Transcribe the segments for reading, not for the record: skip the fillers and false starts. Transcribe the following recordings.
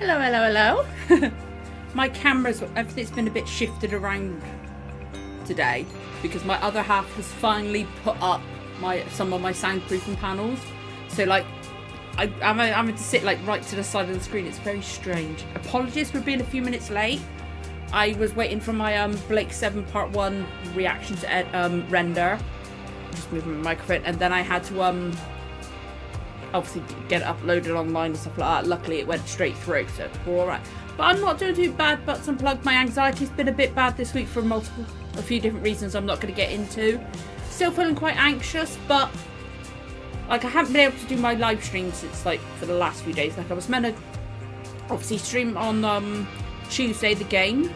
Hello, hello, hello. My camera's, everything's been a bit shifted around today because my other half has finally put up some of my soundproofing panels. So like, I'm having to sit like right to the side of the screen. It's very strange. Apologies for being a few minutes late. I was waiting for my Blake 7 Part 1 reaction to render. Just moving my microphone, and then I had to obviously get it uploaded online and stuff like that. Luckily it went straight through, so we're alright. But I'm not doing too bad. Butts unplugged. My anxiety's been a bit bad this week for a few different reasons I'm not going to get into. Still feeling quite anxious, but like I haven't been able to do my live stream since like for the last few days. Like I was meant to obviously stream on Tuesday the game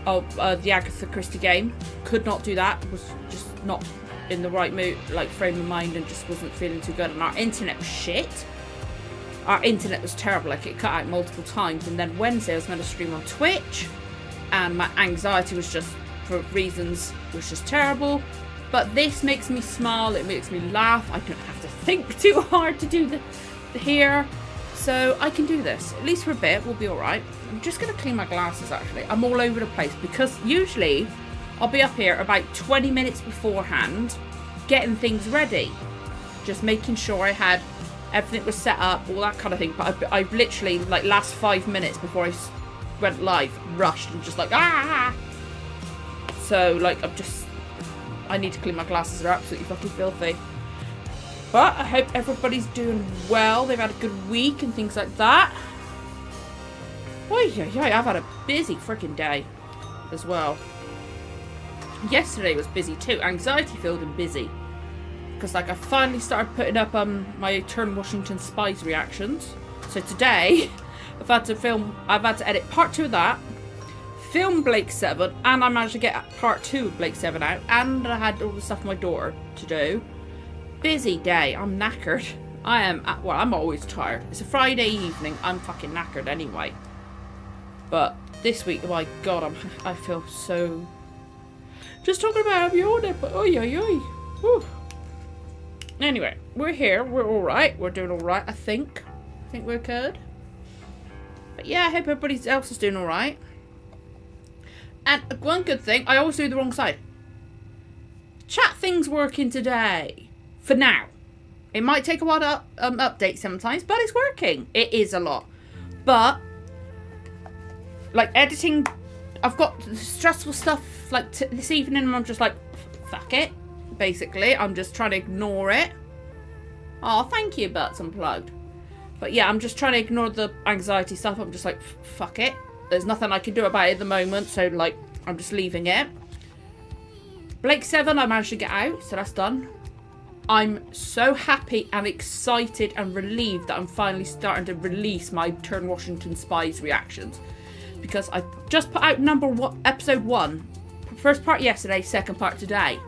of the Agatha Christie game. Could not do that. Was just not in the right mood, like frame of mind, and just wasn't feeling too good. And our internet was shit. Our internet was terrible. Like it cut out multiple times. And then Wednesday I was meant to stream on Twitch, and my anxiety was just for reasons was just terrible. But this makes me smile. It makes me laugh. I don't have to think too hard to do the here. So I can do this. At least for a bit, we'll be alright. I'm just going to clean my glasses, actually. I'm all over the place because usually I'll be up here about 20 minutes beforehand getting things ready. Just making sure I had everything was set up, all that kind of thing. But I've literally, like, last 5 minutes before I went live, rushed and just like, ah! So, like, I need to clean my glasses. They're absolutely fucking filthy. But I hope everybody's doing well. They've had a good week and things like that. I've had a busy freaking day as well. Yesterday was busy too. Anxiety filled and busy. Because like I finally started putting up my Turn Washington Spies reactions. So today I've had to edit part 2 of that, film Blake 7, and I managed to get part 2 of Blake 7 out, and I had all the stuff for my daughter to do. Busy day. I'm knackered. I'm always tired. It's a Friday evening. I'm fucking knackered anyway. But this week, oh my god, I feel so... Just talking about I'm yawning, but whew. Anyway, we're here. We're alright. We're doing alright, I think. I think we're good. But yeah, I hope everybody else is doing alright. And one good thing, I always do the wrong side. Chat thing's working today. For now. It might take a while to update sometimes, but it's working. It is a lot. But, like, editing, I've got stressful stuff, like, this evening, and I'm just like, fuck it, basically. I'm just trying to ignore it. Oh, thank you, Butts Unplugged. But yeah, I'm just trying to ignore the anxiety stuff. I'm just like, fuck it. There's nothing I can do about it at the moment, so, like, I'm just leaving it. Blake 7, I managed to get out, so that's done. I'm so happy and excited and relieved that I'm finally starting to release my Turn Washington Spies reactions. Because I just put out episode 1. First part yesterday, second part today.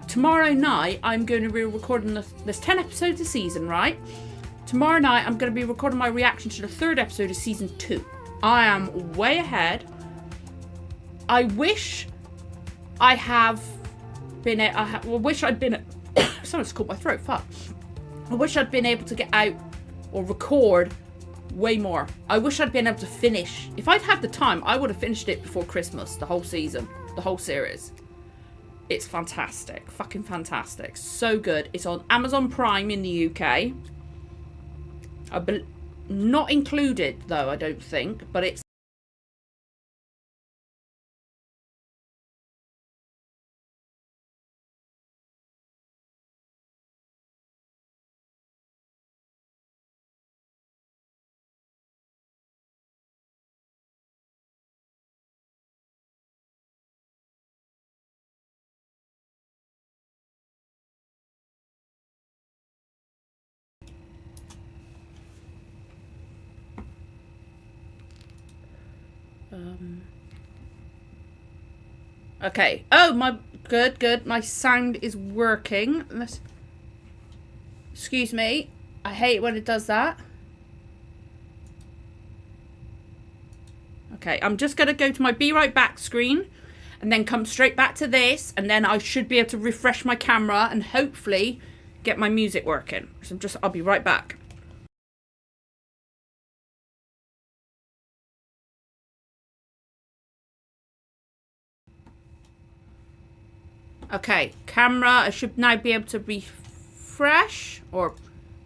Tomorrow night, I'm going to be recording there's 10 episodes a season, right? Tomorrow night, I'm going to be recording my reaction to the 3rd episode of season 2. I am way ahead. I wish I have been... I wish I'd been... Someone's caught my throat, fuck. I wish I'd been able to get out or record way more. I wish I'd been able to finish. If I'd had the time, I would have finished it before Christmas, the whole season, the whole series. It's fantastic. Fucking fantastic. So good. It's on Amazon Prime in the UK. Not included, though, I don't think, but it's okay. Oh, my... Good. My sound is working. Excuse me. I hate when it does that. Okay, I'm just going to go to my Be Right Back screen and then come straight back to this, and then I should be able to refresh my camera and hopefully get my music working. So I'll be right back. Okay, camera. I should now be able to refresh or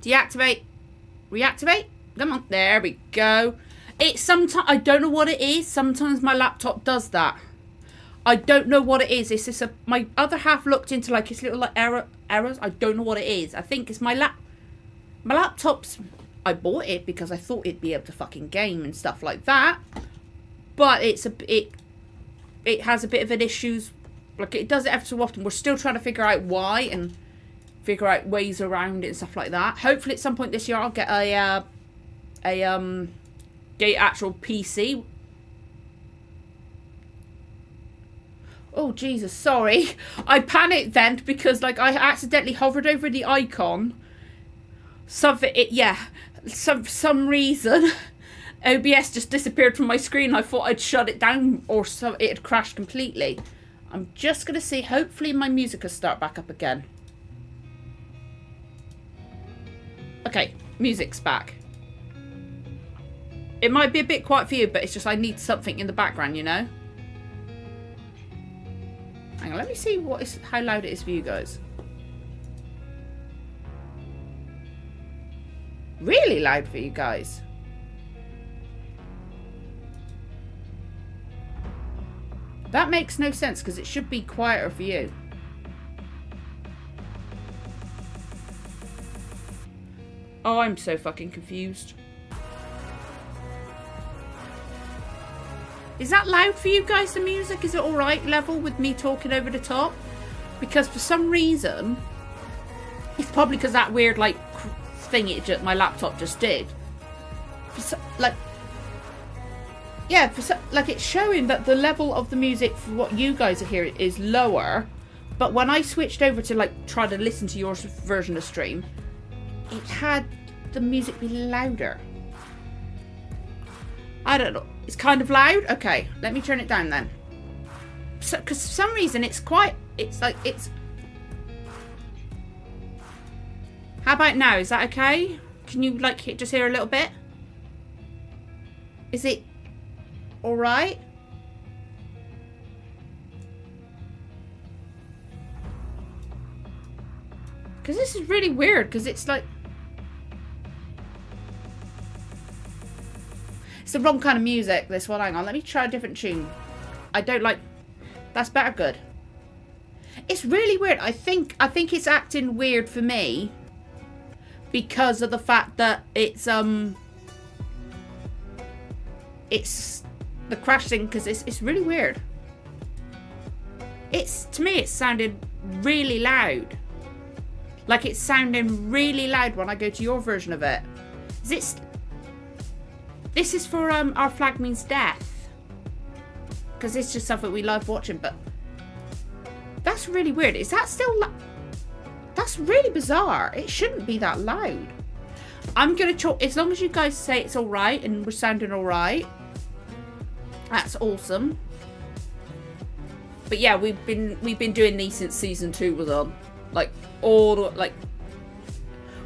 deactivate. Reactivate. Come on. There we go. It's sometimes, I don't know what it is. Sometimes my laptop does that. I don't know what it is. It's just my other half looked into like its little like errors. I don't know what it is. I think it's my laptop's. I bought it because I thought it'd be able to fucking game and stuff like that. But it has a bit of an issues. Like it does it every so often. We're still trying to figure out why and figure out ways around it and stuff like that. Hopefully at some point this year I'll get a actual PC. Oh Jesus, sorry. I panicked then because like I accidentally hovered over the icon. Some reason OBS just disappeared from my screen. I thought I'd shut it down or it had crashed completely. I'm just gonna see, hopefully my music will start back up again. Okay, music's back. It might be a bit quiet for you, but it's just I need something in the background, you know? Hang on, let me see how loud it is for you guys. Really loud for you guys. That makes no sense because it should be quieter for you. Oh, I'm so fucking confused. Is that loud for you guys, the music? Is it alright level with me talking over the top? Because for some reason, it's probably because that weird, like, thing my laptop just did. Like, yeah, like it's showing that the level of the music for what you guys are hearing is lower. But when I switched over to, like, try to listen to your version of stream, it had the music be louder. I don't know. It's kind of loud. Okay, let me turn it down then. So, because for some reason it's quite. It's like it's. How about now? Is that okay? Can you like just hear a little bit? Is it all right? Because this is really weird. Because it's like. It's the wrong kind of music, this one. Hang on, let me try a different tune. I don't like... That's better, good. It's really weird. I think it's acting weird for me. Because of the fact that it's the crashing, because it's really weird. To me, it sounded really loud. Like it's sounding really loud when I go to your version of it. This is for Our Flag Means Death. Because it's just something we love watching, but... That's really weird. Is that still... That's really bizarre. It shouldn't be that loud. I'm going to talk... As long as you guys say it's alright and we're sounding alright. That's awesome. But yeah, we've been doing these since season 2 was on. Like, or at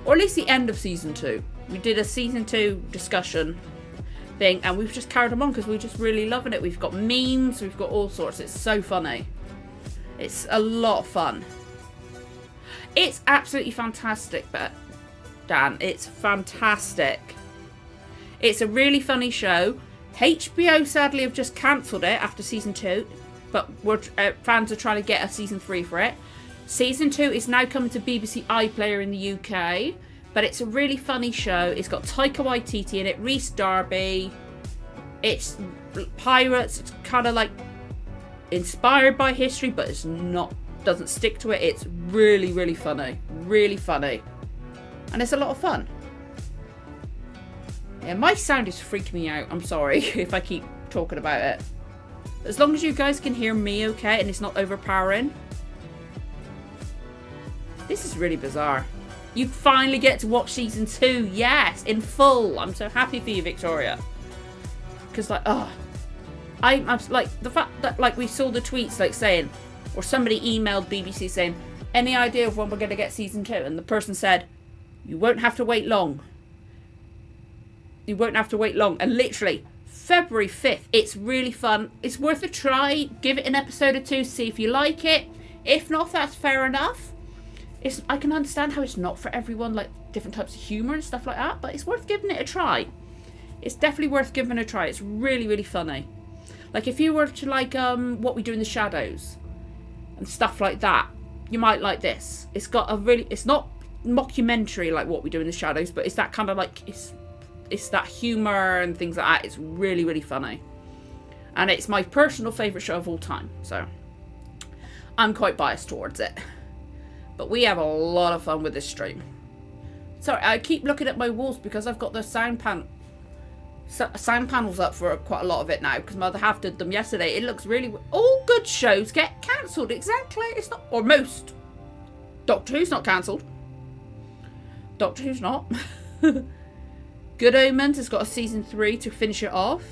least the end of season 2. We did a season 2 discussion thing and we've just carried them on because we're just really loving it. We've got memes, we've got all sorts. It's so funny. It's a lot of fun. It's absolutely fantastic, but Dan, it's fantastic. It's a really funny show. HBO sadly have just cancelled it after season 2, but fans are trying to get a season 3 for it. Season 2 is now coming to BBC iPlayer in the UK. But it's a really funny show. It's got Taika Waititi in it, Rhys Darby. It's pirates. It's kind of like inspired by history, but it's not. Doesn't stick to it. It's really, really funny. Really funny. And it's a lot of fun. Yeah, my sound is freaking me out. I'm sorry if I keep talking about it. As long as you guys can hear me okay and it's not overpowering. This is really bizarre. You finally get to watch season 2, yes, in full. I'm so happy for you, Victoria. Because, like, I'm like, the fact that, like, we saw the tweets, like, saying, or somebody emailed BBC saying, any idea of when we're going to get season 2? And the person said, you won't have to wait long. You won't have to wait long. And literally, February 5th, it's really fun. It's worth a try. Give it an episode or two, see if you like it. If not, that's fair enough. I can understand how it's not for everyone, like different types of humour and stuff like that, but it's worth giving it a try. It's definitely worth giving it a try. It's really, really funny. Like if you were to like What We Do in the Shadows and stuff like that, you might like this. It's got a really, it's not mockumentary like What We Do in the Shadows, but it's that kind of like, it's that humour and things like that. It's really, really funny. And it's my personal favourite show of all time, so I'm quite biased towards it. But we have a lot of fun with this stream. Sorry, I keep looking at my walls because I've got the sound panels up for quite a lot of it now because Mother half did them yesterday. It looks really... All good shows get cancelled, exactly. It's not... Or most. Doctor Who's not cancelled. Doctor Who's not. Good Omens has got a season 3 to finish it off.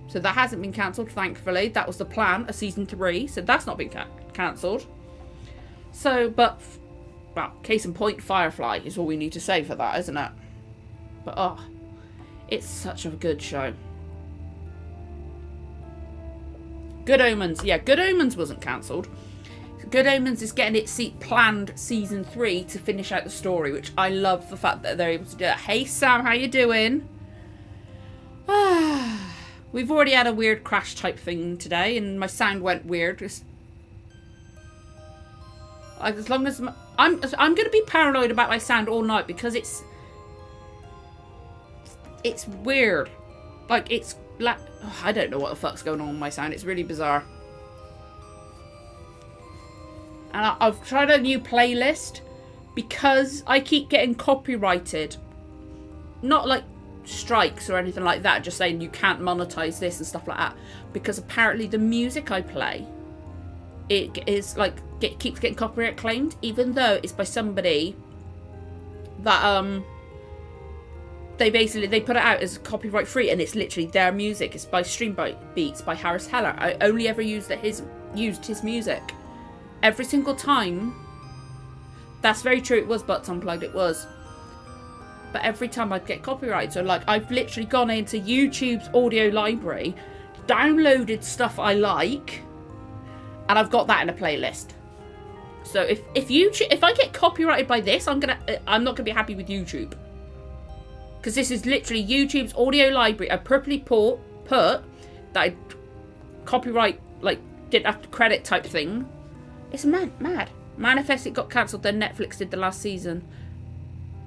So that hasn't been cancelled, thankfully. That was the plan, a season 3. So that's not been cancelled. So, but... Well, case in point, Firefly is all we need to say for that, isn't it? But, oh... It's such a good show. Good Omens. Yeah, Good Omens wasn't cancelled. Good Omens is getting its planned season 3 to finish out the story, which I love the fact that they're able to do it. Hey Sam, how you doing? We've already had a weird crash type thing today, and my sound went weird. As long as I'm going to be paranoid about my sound all night because it's weird. Like, it's like... I don't know what the fuck's going on with my sound. It's really bizarre. And I've tried a new playlist because I keep getting copyrighted. Not like strikes or anything like that. Just saying you can't monetize this and stuff like that. Because apparently the music I play, it is like... keeps getting copyright claimed. Even though it's by somebody that... They put it out as copyright free, and it's literally their music. It's by Stream Beats by Harris Heller. I only ever used his music. Every single time. That's very true. It was Butts Unplugged. It was. But every time I'd get copyright. So like I've literally gone into YouTube's audio library, downloaded stuff I like, and I've got that in a playlist. So if I get copyrighted by this, I'm not gonna be happy with YouTube. Because this is literally YouTube's audio library. I purposely put that I copyright, like, didn't have to credit type thing. It's mad. Manifest, it got cancelled, then Netflix did the last season.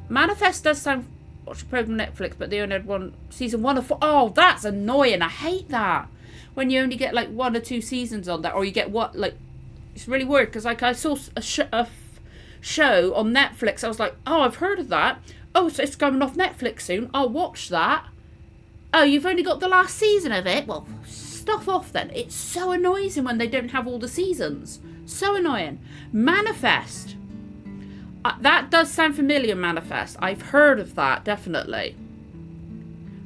Manifest does sound... Watch a program on Netflix, but they only had season 1 of 4. Oh, that's annoying. I hate that. When you only get, like, 1 or 2 seasons on that. Or you get what, like... It's really weird, because, like, I saw a show on Netflix. I was like, oh, I've heard of that. Oh, so it's coming off Netflix soon. I'll watch that. Oh, you've only got the last season of it? Well, stuff off then. It's so annoying when they don't have all the seasons. So annoying. Manifest. That does sound familiar, Manifest. I've heard of that, definitely.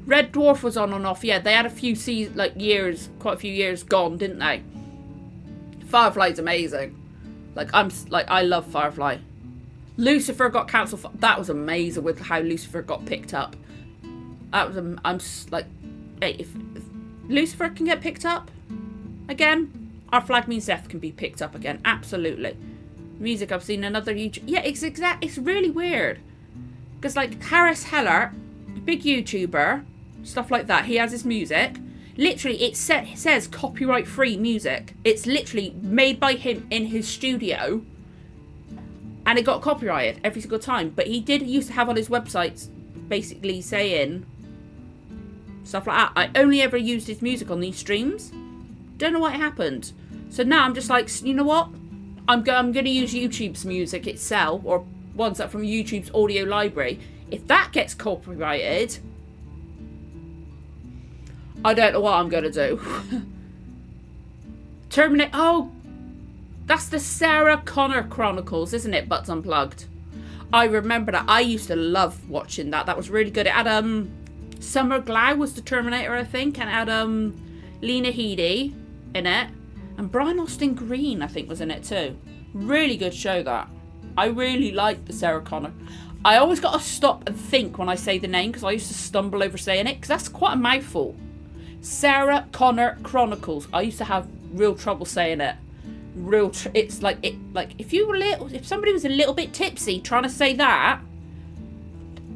Red Dwarf was on and off. Yeah, they had a few quite a few years gone, didn't they? Firefly's amazing. I love Firefly. Lucifer got cancelled. That was amazing with how Lucifer got picked up. That was hey, if Lucifer can get picked up again, Our Flag Means Death can be picked up again. Absolutely. Music, I've seen another YouTube. Yeah, it's really weird because like Harris Heller, big YouTuber, stuff like that. He has his music. Literally, it says copyright free music. It's literally made by him in his studio. And it got copyrighted every single time. But he did used to have on his websites basically saying stuff like that. I only ever used his music on these streams. Don't know what happened. So now I'm just like, you know what? I'm going to use YouTube's music itself, or ones that from YouTube's audio library. If that gets copyrighted, I don't know what I'm going to do. Terminate. Oh, that's the Sarah Connor Chronicles, isn't it? Butts Unplugged. I remember that. I used to love watching that. That was really good. It had Summer Glau was the Terminator, I think, and it had Lena Headey in it, and Brian Austin Green, I think, was in it too. Really good show, that. I really liked the Sarah Connor. I always got to stop and think when I say the name because I used to stumble over saying it because that's quite a mouthful. Sarah Connor Chronicles. I used to have real trouble saying it. It's like if somebody was a little bit tipsy trying to say that,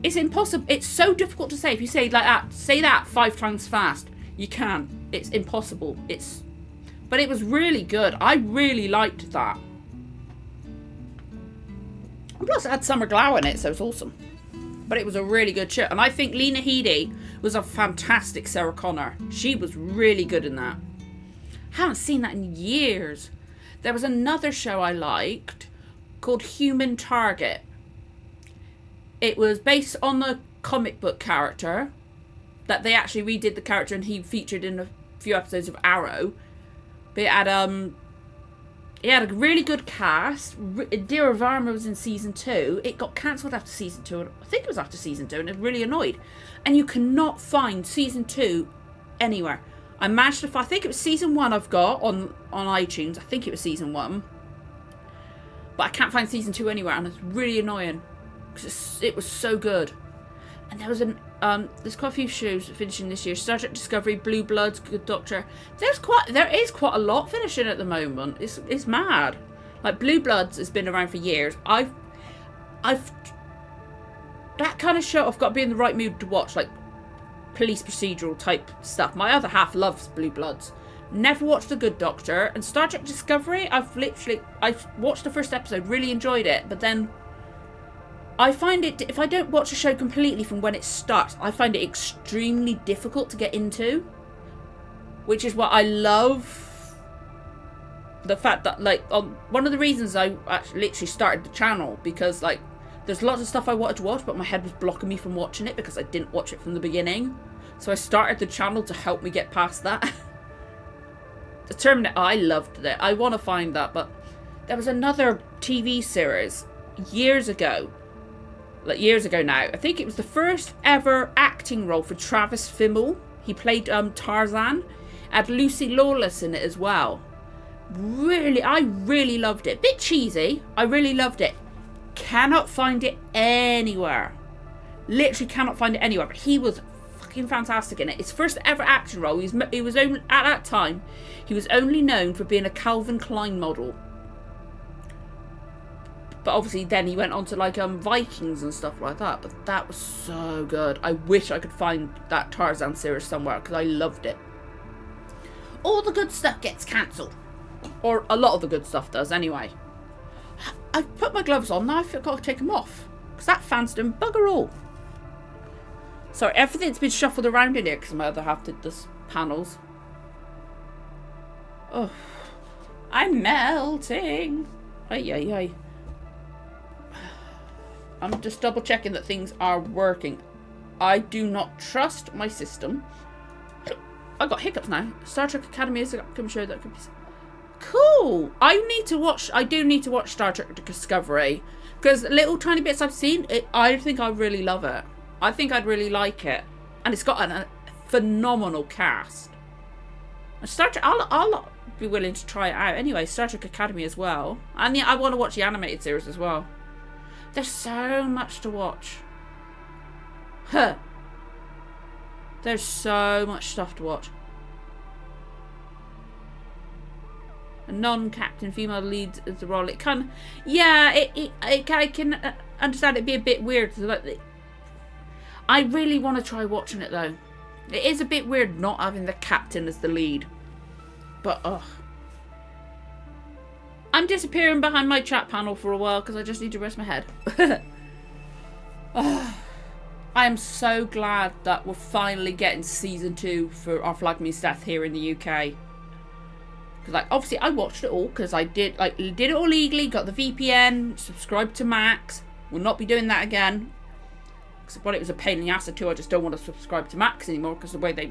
it's impossible. It's so difficult to say. If you say like that, say that 5 times fast. You can't. It's impossible. But it was really good. I really liked that. And plus, it had Summer Glau in it, so it's awesome. But it was a really good show. And I think Lena Headey was a fantastic Sarah Connor. She was really good in that. I haven't seen that in years. There was another show I liked called Human Target. It was based on the comic book character that they actually redid the character, and he featured in a few episodes of Arrow. But it had a really good cast. Dira Varma was in season 2. It got cancelled after season 2. I think it was after season 2, and it really annoyed. And you cannot find season 2 anywhere. I managed to find, I think it was season 1 I've got on iTunes. I think it was season 1. But I can't find season 2 anywhere, and it's really annoying. Because it was so good. And there was there's quite a few shows finishing this year. Star Trek Discovery, Blue Bloods, Good Doctor. There is quite a lot finishing at the moment. It's mad. Like Blue Bloods has been around for years. I've that kind of show I've got to be in the right mood to watch, like police procedural type stuff. My other half loves Blue Bloods. Never watched The Good Doctor. And Star Trek Discovery, I watched the first episode, really enjoyed it, but then I find it, if I don't watch a show completely from when it starts, I find it extremely difficult to get into. Which is what I love. The fact that, like, one of the reasons I actually literally started the channel, because, like, there's lots of stuff I wanted to watch, but my head was blocking me from watching it because I didn't watch it from the beginning. So I started the channel to help me get past that. The Terminator, I loved it. I want to find that, but there was another TV series years ago. Like years ago now. I think it was the first ever acting role for Travis Fimmel. He played Tarzan. Had Lucy Lawless in it as well. I really loved it. Bit cheesy. I really loved it. Cannot find it anywhere. Literally cannot find it anywhere. But he was fucking fantastic in it. His first ever acting role. He was only, at that time, he was only known for being a Calvin Klein model. But obviously then he went on to like Vikings and stuff like that. But that was so good. I wish I could find that Tarzan series somewhere because I loved it. All the good stuff gets cancelled. Or a lot of the good stuff does anyway. I've put my gloves on now. I've got to take them off. Because that fan's done bugger all. Sorry, everything's been shuffled around in here because my other half did this panels. Oh, I'm melting. Ay, ay, ay. I'm just double checking that things are working. I do not trust my system. I've got hiccups now. Star Trek Academy is a upcoming show that could be cool. I do need to watch Star Trek Discovery because little tiny bits I've seen, I think I really love it. I think I'd really like it, and it's got a phenomenal cast. And Star Trek, I'll be willing to try it out anyway. Star Trek Academy as well, and yeah, I want to watch the animated series as well. There's so much to watch. Huh. There's so much stuff to watch. A non-captain female lead as the role. It can, yeah, I can understand it'd be a bit weird. I really want to try watching it though. It is a bit weird not having the captain as the lead. But, ugh. I'm disappearing behind my chat panel for a while because I just need to rest my head. Oh, I am so glad that we're finally getting season 2 for Our Flag Means Death here in the UK. Because, like, obviously I watched it all because I did it all legally, got the VPN, subscribed to Max. Will not be doing that again. Because it was a pain in the ass too. I just don't want to subscribe to Max anymore because the way they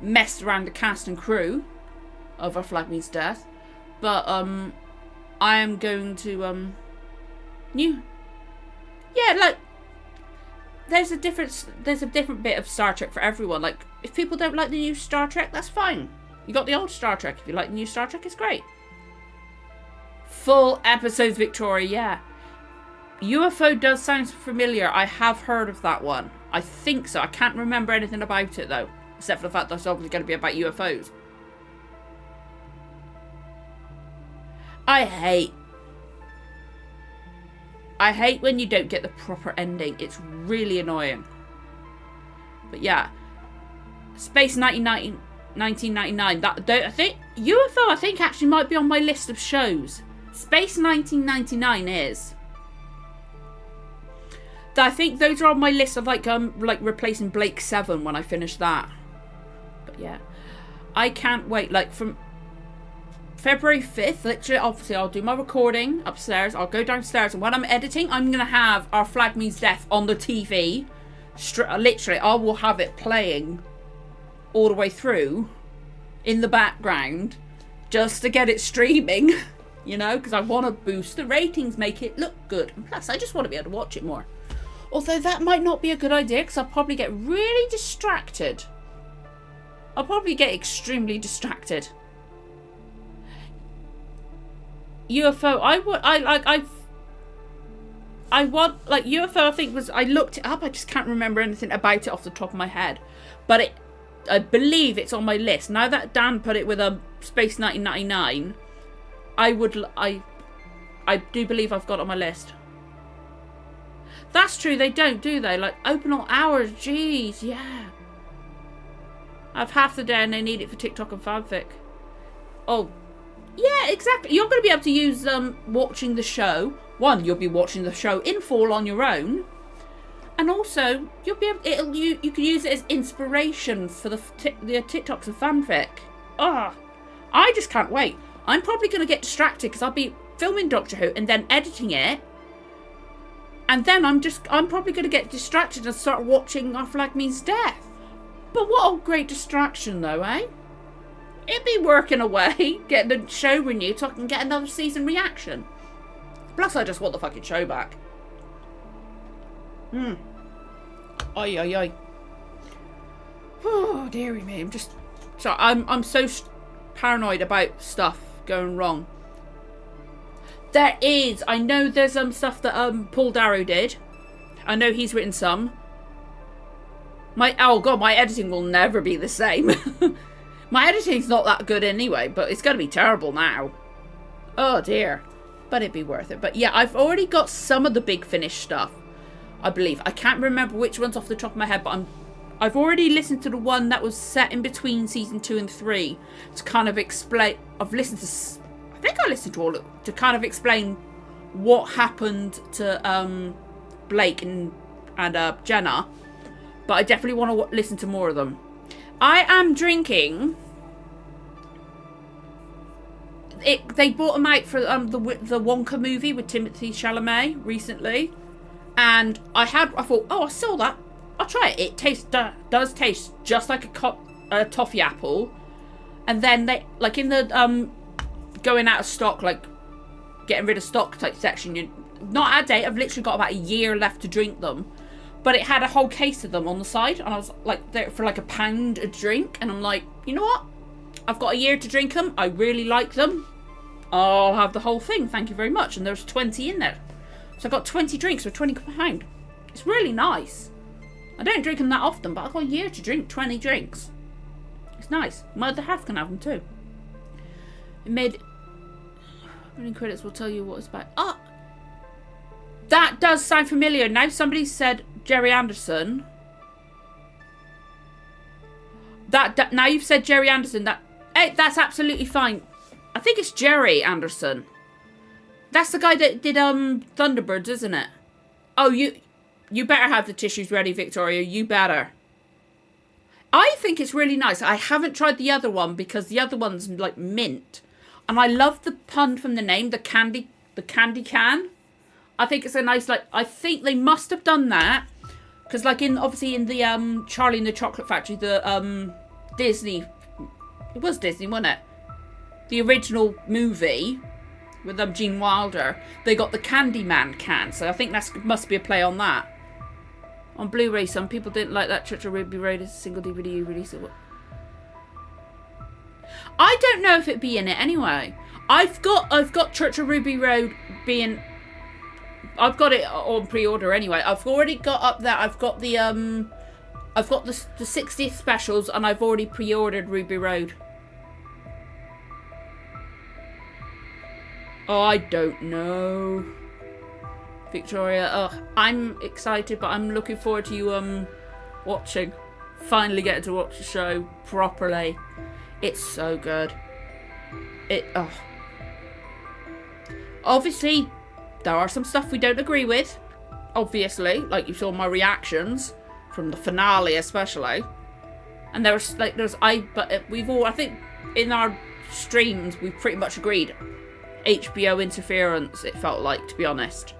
messed around the cast and crew of Our Flag Means Death. But, I am going to, yeah, like, there's a different bit of Star Trek for everyone. Like, if people don't like the new Star Trek, that's fine. You got the old Star Trek. If you like the new Star Trek, it's great. Full episodes, Victoria, yeah. UFO does sound familiar. I have heard of that one. I think so. I can't remember anything about it, though. Except for the fact that it's obviously going to be about UFOs. I hate when you don't get the proper ending. It's really annoying. But yeah. Space 1999. I think UFO, I think, actually might be on my list of shows. Space 1999 is. I think those are on my list of like replacing Blake 7 when I finish that. But yeah. I can't wait. Like from February 5th, literally, obviously, I'll do my recording upstairs. I'll go downstairs, and when I'm editing, I'm going to have Our Flag Means Death on the TV. Literally, I will have it playing all the way through in the background just to get it streaming, you know, because I want to boost the ratings, make it look good. And plus, I just want to be able to watch it more. Although that might not be a good idea, because I'll probably get really distracted. I'll probably get extremely distracted. UFO, UFO, I think I looked it up, I just can't remember anything about it off the top of my head. But I believe it's on my list. Now that Dan put it with Space 1999, I do believe I've got it on my list. That's true, they don't, do they? Like, open all hours, jeez, yeah. I have half the day and they need it for TikTok and fanfic. Oh, yeah, exactly. You're going to be able to use watching the show. One, you'll be watching the show in full on your own. And also, you'll be able, you can use it as inspiration for the TikToks and fanfic. I just can't wait. I'm probably going to get distracted because I'll be filming Doctor Who and then editing it. And then I'm probably going to get distracted and start watching Our Flag Means Death. But what a great distraction though, eh? It'd be working away, getting the show renewed so I can get another season reaction. Plus I just want the fucking show back. Oi, oi, oi. Oh, dearie me. I'm so paranoid about stuff going wrong. I know there's stuff that Paul Darrow did. I know he's written some. Oh god, my editing will never be the same. My editing's not that good anyway, but it's going to be terrible now. Oh dear. But it'd be worth it. But yeah, I've already got some of the Big Finish stuff, I believe. I can't remember which one's off the top of my head, but I've already listened to the one that was set in between season 2 and 3 to kind of explain. I think I listened to all of to kind of explain what happened to Blake and Jenna, but I definitely want to listen to more of them. I am drinking. They brought them out for the Wonka movie with Timothée Chalamet recently, and I thought, oh, I saw that. I'll try it. It does taste just like a toffee apple, and then they like in the going out of stock, like getting rid of stock type section. You're not out of date. I've literally got about a year left to drink them, but it had a whole case of them on the side, and I was like there for like £1 a drink, and I'm like, you know what? I've got a year to drink them. I really like them. I'll have the whole thing. Thank you very much. And there's 20 in there, so I got 20 drinks for £20. It's really nice. I don't drink them that often, but I've got a year to drink 20 drinks. It's nice. My other half can have them too. It made. Running credits will tell you what it's about. Oh, that does sound familiar. Now somebody said Jerry Anderson. Now you've said Jerry Anderson. That's absolutely fine. I think it's Jerry Anderson. That's the guy that did Thunderbirds, isn't it? Oh, you better have the tissues ready, Victoria. You better. I think it's really nice. I haven't tried the other one because the other one's like mint. And I love the pun from the name, the candy can. I think it's a nice, like, I think they must have done that. Because like obviously in the Charlie and the Chocolate Factory, the Disney, it was Disney, wasn't it? The original movie with Gene Wilder, they got the Candyman can. So I think that must be a play on that. On Blu-ray, some people didn't like that Church of Ruby Road as a single DVD release. I don't know if it'd be in it anyway. I've got Church of Ruby Road being. I've got it on pre-order anyway. I've already got up there. I've got the 60th specials, and I've already pre-ordered Ruby Road. Oh, I don't know. Victoria, I'm excited, but I'm looking forward to you watching. Finally getting to watch the show properly. It's so good. Obviously, there are some stuff we don't agree with. Obviously, like you saw my reactions from the finale, especially. And we've all, I think, in our streams, we've pretty much agreed. HBO interference, it felt like, to be honest.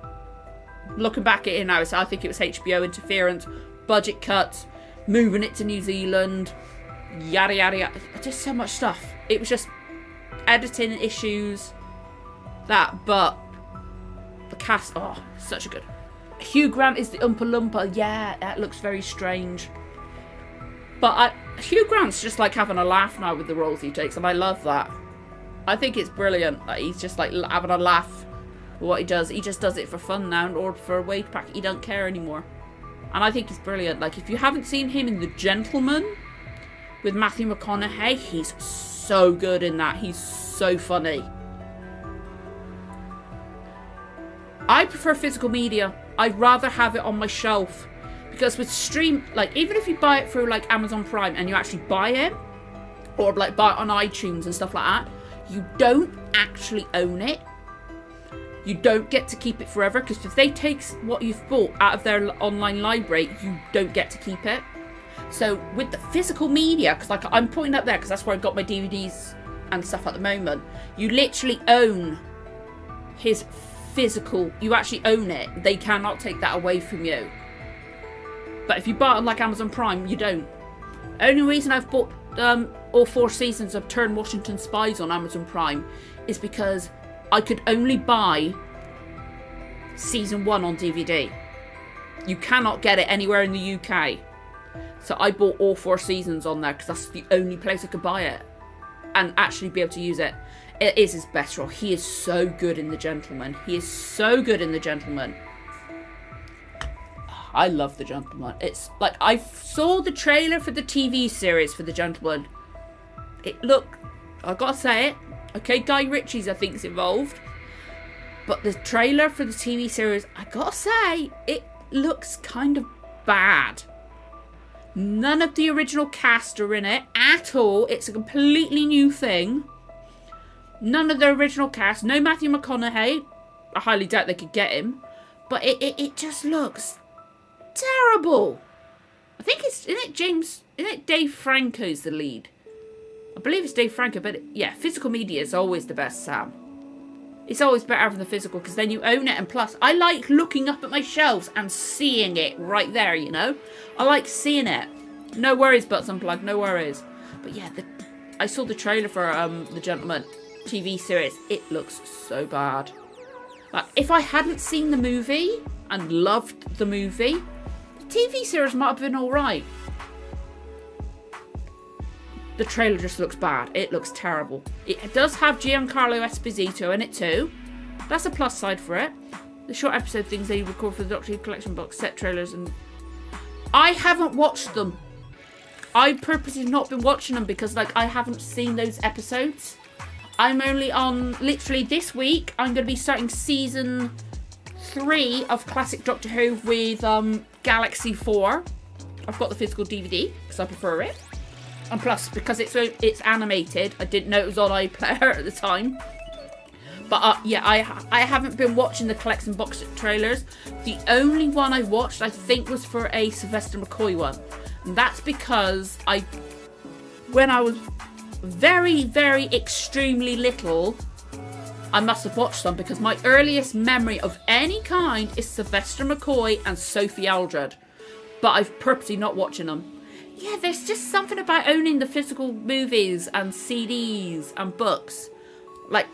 Looking back at it now, I think it was HBO interference, budget cuts, moving it to New Zealand, yada yada yada. Just so much stuff. It was just editing issues, but the cast, such a good. Hugh Grant is the Oompa Loompa. Yeah, that looks very strange. But Hugh Grant's just like having a laugh now with the roles he takes, and I love that. I think it's brilliant that he's just like having a laugh with what he does. He just does it for fun now, or for a wage pack. He don't care anymore. And I think he's brilliant. Like, if you haven't seen him in The Gentleman with Matthew McConaughey, he's so good in that. He's so funny. I prefer physical media. I'd rather have it on my shelf. Because with stream, like, even if you buy it through, like, Amazon Prime and you actually buy it, or, like, buy it on iTunes and stuff like that, you don't actually own it. You don't get to keep it forever, because if they take what you've bought out of their online library, you don't get to keep it. So with the physical media, because like I'm pointing up there because that's where I got my DVDs and stuff at the moment, you literally own his physical, you actually own it. They cannot take that away from you. But if you buy it on like Amazon Prime, you don't. Only reason I've bought all 4 seasons of Turn Washington Spies on Amazon Prime is because I could only buy season 1 on DVD. You cannot get it anywhere in the UK. So I bought all 4 seasons on there because that's the only place I could buy it and actually be able to use it. It is his best role. He is so good in The Gentleman. He is so good in The Gentleman. I love The Gentleman. It's like, I saw the trailer for the TV series for The Gentleman. I gotta say it. Okay, Guy Ritchie's, I think, is involved. But the trailer for the TV series, I gotta say, it looks kind of bad. None of the original cast are in it at all. It's a completely new thing. None of the original cast. No Matthew McConaughey. I highly doubt they could get him. But it just looks terrible. I think isn't it Dave Franco's the lead? I believe it's Dave Franco, but yeah, physical media is always the best, Sam. It's always better than the physical, because then you own it, and plus, I like looking up at my shelves and seeing it right there, you know? I like seeing it. No worries, Butts Unplugged, no worries. But yeah, I saw the trailer for The Gentleman TV series. It looks so bad. Like, if I hadn't seen the movie and loved the movie, the TV series might have been alright. The trailer just looks bad. It looks terrible. It does have Giancarlo Esposito in it too. That's a plus side for it. The short episode things they record for the Doctor Who collection box set trailers, and I haven't watched them. I purposely not been watching them because like I haven't seen those episodes. I'm only on, literally this week, I'm going to be starting season 3 of classic Doctor Who with Galaxy 4. I've got the physical DVD because I prefer it. And plus, because it's animated, I didn't know it was on iPlayer at the time. But yeah, I haven't been watching the collection box set trailers. The only one I watched, I think, was for a Sylvester McCoy one. And that's because when I was very, very extremely little, I must have watched them, because my earliest memory of any kind is Sylvester McCoy and Sophie Aldred. But I've purposely not watching them. Yeah, there's just something about owning the physical movies and CDs and books. Like,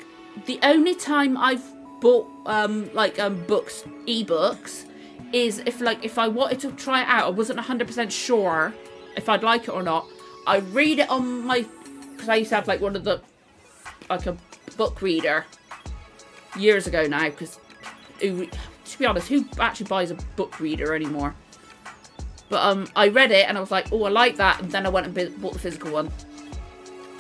the only time I've bought books, ebooks, is if I wanted to try it out, I wasn't 100% sure if I'd like it or not. I read it on my, because I used to have like a book reader years ago now, because to be honest, who actually buys a book reader anymore? But I read it and I was like, oh, I like that, and then I went and bought the physical one.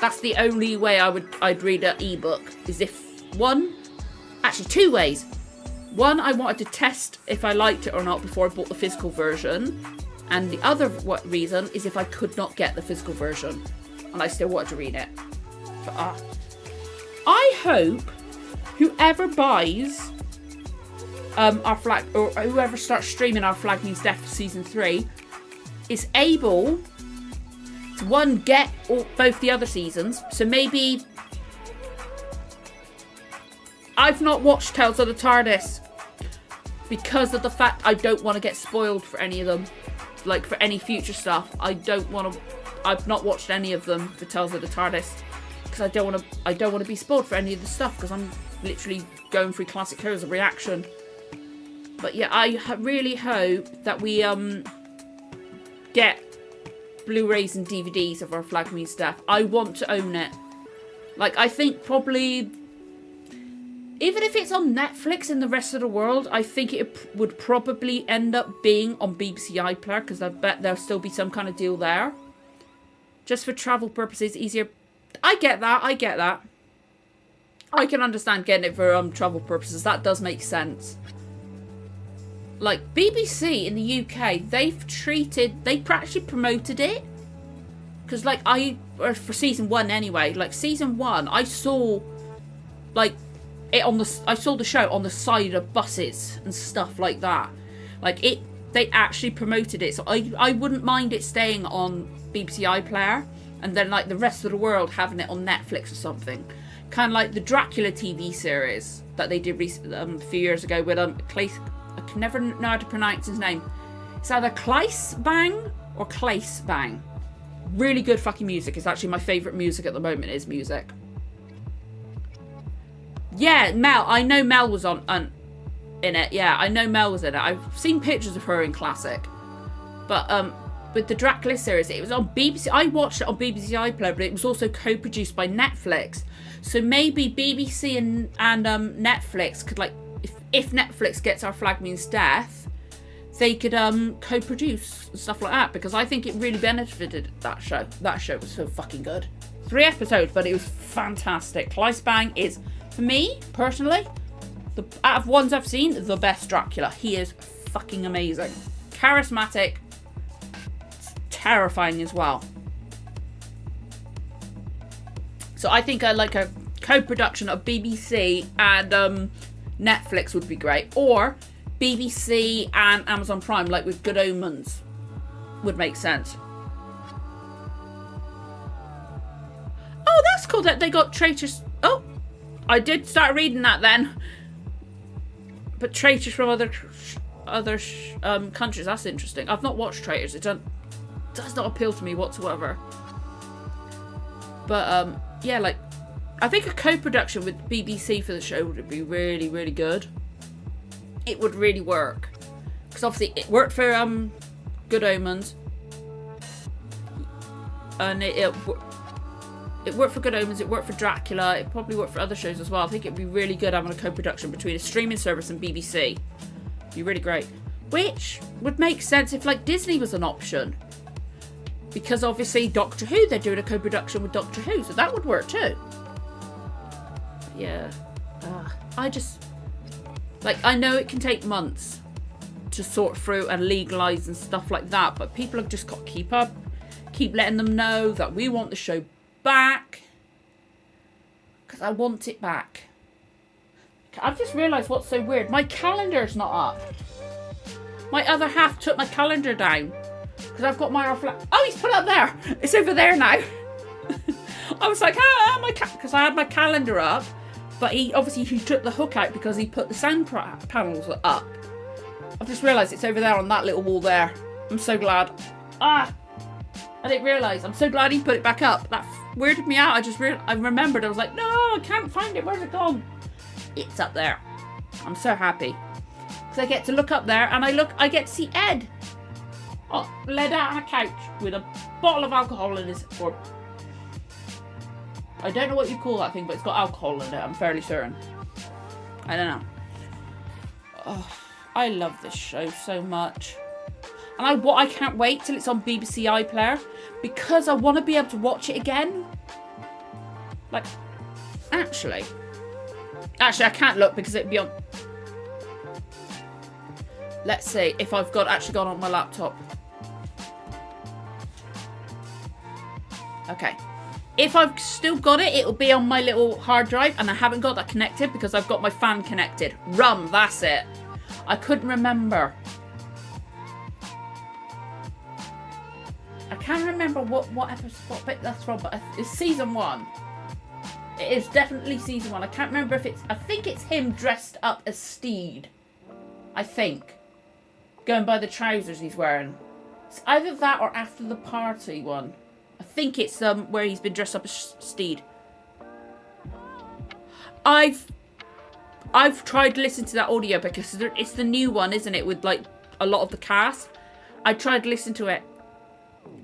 That's the only way I'd read an ebook, is if one, actually, two ways. One, I wanted to test if I liked it or not before I bought the physical version. And the other reason is if I could not get the physical version and I still wanted to read it. But, I hope whoever buys our flag, or whoever starts streaming Our Flag Means Death for season 3 is able to, one, get both the other seasons. So maybe I've not watched Tales of the TARDIS because of the fact I don't want to get spoiled for any of them. Like, for any future stuff, I've not watched any of them for Tales of the TARDIS because I don't want to be spoiled for any of the stuff because I'm literally going through Classic Heroes of Reaction. But yeah, I really hope that we get Blu-rays and DVDs of Our Flag Means Death. I want to own it. Like, I think probably, even if it's on Netflix in the rest of the world, I think it would probably end up being on BBC iPlayer because I bet there'll still be some kind of deal there. Just for travel purposes, easier. I get that. I can understand getting it for travel purposes. That does make sense. Like, BBC in the UK, they actually promoted it. Because, like, for season 1 anyway, like, season 1, I saw, like, I saw the show on the side of buses and stuff like that. Like, they actually promoted it. So I wouldn't mind it staying on BBC iPlayer and then, like, the rest of the world having it on Netflix or something. Kind of like the Dracula TV series that they did a few years ago with I can never know how to pronounce his name. It's either Kleisbang or Kleisbang. Really good fucking music. It's actually my favourite music at the moment is music. Yeah, Mel. I know Mel was in it. Yeah, I know Mel was in it. I've seen pictures of her in Classic. But with the Dracula series, it was on BBC. I watched it on BBC iPlayer, but it was also co-produced by Netflix. So maybe BBC and Netflix could, like, if Netflix gets Our Flag Means Death, they could co-produce and stuff like that, because I think it really benefited that show. That show was so fucking good. 3 episodes, but it was fantastic. Kleisbang is, for me, personally, out of ones I've seen, the best Dracula. He is fucking amazing. Charismatic. Terrifying as well. So I think like a co-production of BBC and Netflix would be great. Or BBC and Amazon Prime, like with Good Omens, would make sense. Oh, that's cool that they got traitors. Oh, I did start reading that then. But traitors from other countries, that's interesting. I've not watched Traitors. It does not appeal to me whatsoever. But yeah, like, I think a co-production with BBC for the show would be really, really good. It would really work, because obviously it worked for Good Omens, and it worked for Good Omens. It worked for Dracula. It probably worked for other shows as well. I think it'd be really good having a co-production between a streaming service and BBC. It'd be really great, which would make sense if, like, Disney was an option, because obviously Doctor Who, they're doing a co-production with Doctor Who, so that would work too. Yeah, I just, like, I know it can take months to sort through and legalise and stuff like that, but people have just got to keep letting them know that we want the show back, because I want it back. I've just realised what's so weird. My calendar's not up. My other half took my calendar down, because I've got my... Oh, he's put it up there. It's over there now. I was like, because I had my calendar up, but he took the hook out because he put the sound panels up. I've just realised it's over there on that little wall there. I'm so glad. I didn't realise. I'm so glad he put it back up. That weirded me out. I remembered. I was like, no, I can't find it. Where's it gone? It's up there. I'm so happy. Because I get to look up there and I get to see Ed. Led out on a couch with a bottle of alcohol in his... Or, I don't know what you call that thing, but it's got alcohol in it. I'm fairly certain. I don't know. Oh, I love this show so much. And I can't wait till it's on BBC iPlayer, because I want to be able to watch it again. Like, actually, Actually, I can't look because it'd be on... Let's see if I've actually gone on my laptop. Okay. If I've still got it, it'll be on my little hard drive, and I haven't got that connected because I've got my fan connected. That's it. I couldn't remember. I can't remember what episode, what bit that's from, but it's season 1. It is definitely season 1. I can't remember if it's... I think it's him dressed up as Steed. I think. Going by the trousers he's wearing. It's either that or after the party one. I think it's where he's been dressed up as Steed. I've tried to listen to that audio because it's the new one, isn't it? With like a lot of the cast. I tried to listen to it.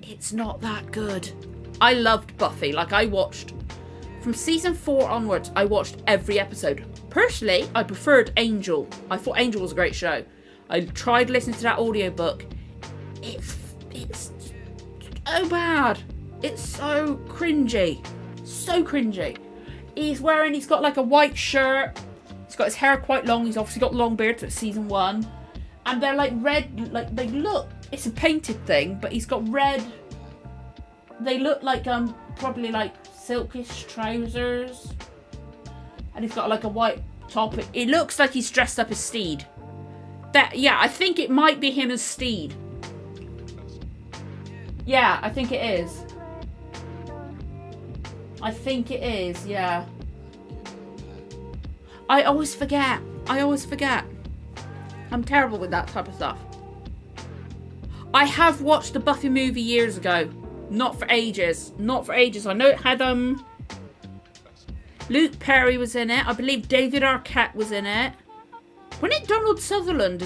It's not that good. I loved Buffy. Like, I watched from season 4 onwards. I watched every episode. Personally, I preferred Angel. I thought Angel was a great show. I tried listening to that audiobook. It's so bad. It's so cringy. So cringy. He's got like a white shirt. He's got his hair quite long. He's obviously got long beard, so it's season 1. And they're like red, like they look, it's a painted thing, but he's got red, they look like probably like silkish trousers. And he's got like a white top. It looks like he's dressed up as Steed. Yeah, I think it might be him as Steed. Yeah, I think it is. I think it is, yeah. I always forget. I'm terrible with that type of stuff. I have watched the Buffy movie years ago. Not for ages. I know it had Luke Perry was in it. I believe David Arquette was in it. Wasn't it Donald Sutherland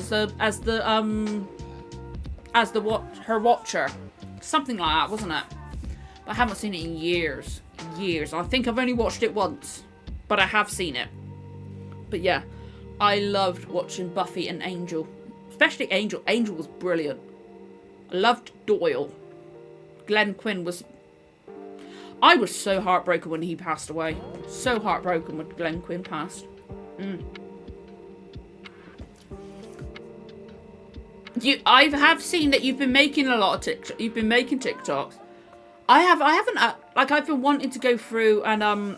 her watcher? Something like that, wasn't it? But I haven't seen it in years. I think I've only watched it once, but I have seen it. But yeah, I loved watching Buffy and Angel. Especially Angel. Angel was brilliant. I loved Doyle. Glenn Quinn was... I was so heartbroken when he passed away. So heartbroken when Glenn Quinn passed. I have seen that you've been making a lot of TikToks. You've been making TikToks. I haven't. Like, I've been wanting to go through and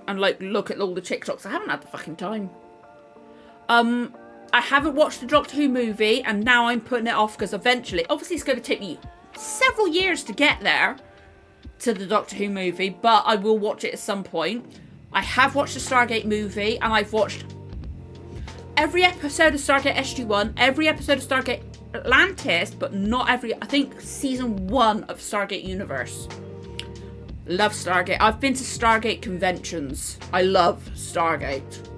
like look at all the TikToks. I haven't had the fucking time. I haven't watched the Doctor Who movie, and now I'm putting it off because eventually, obviously, it's going to take me several years to get there to the Doctor Who movie, but I will watch it at some point. I have watched the Stargate movie, and I've watched every episode of Stargate SG-1, every episode of Stargate Atlantis, but not every... I think season 1 of Stargate Universe. Love Stargate. I've been to Stargate conventions. I love Stargate.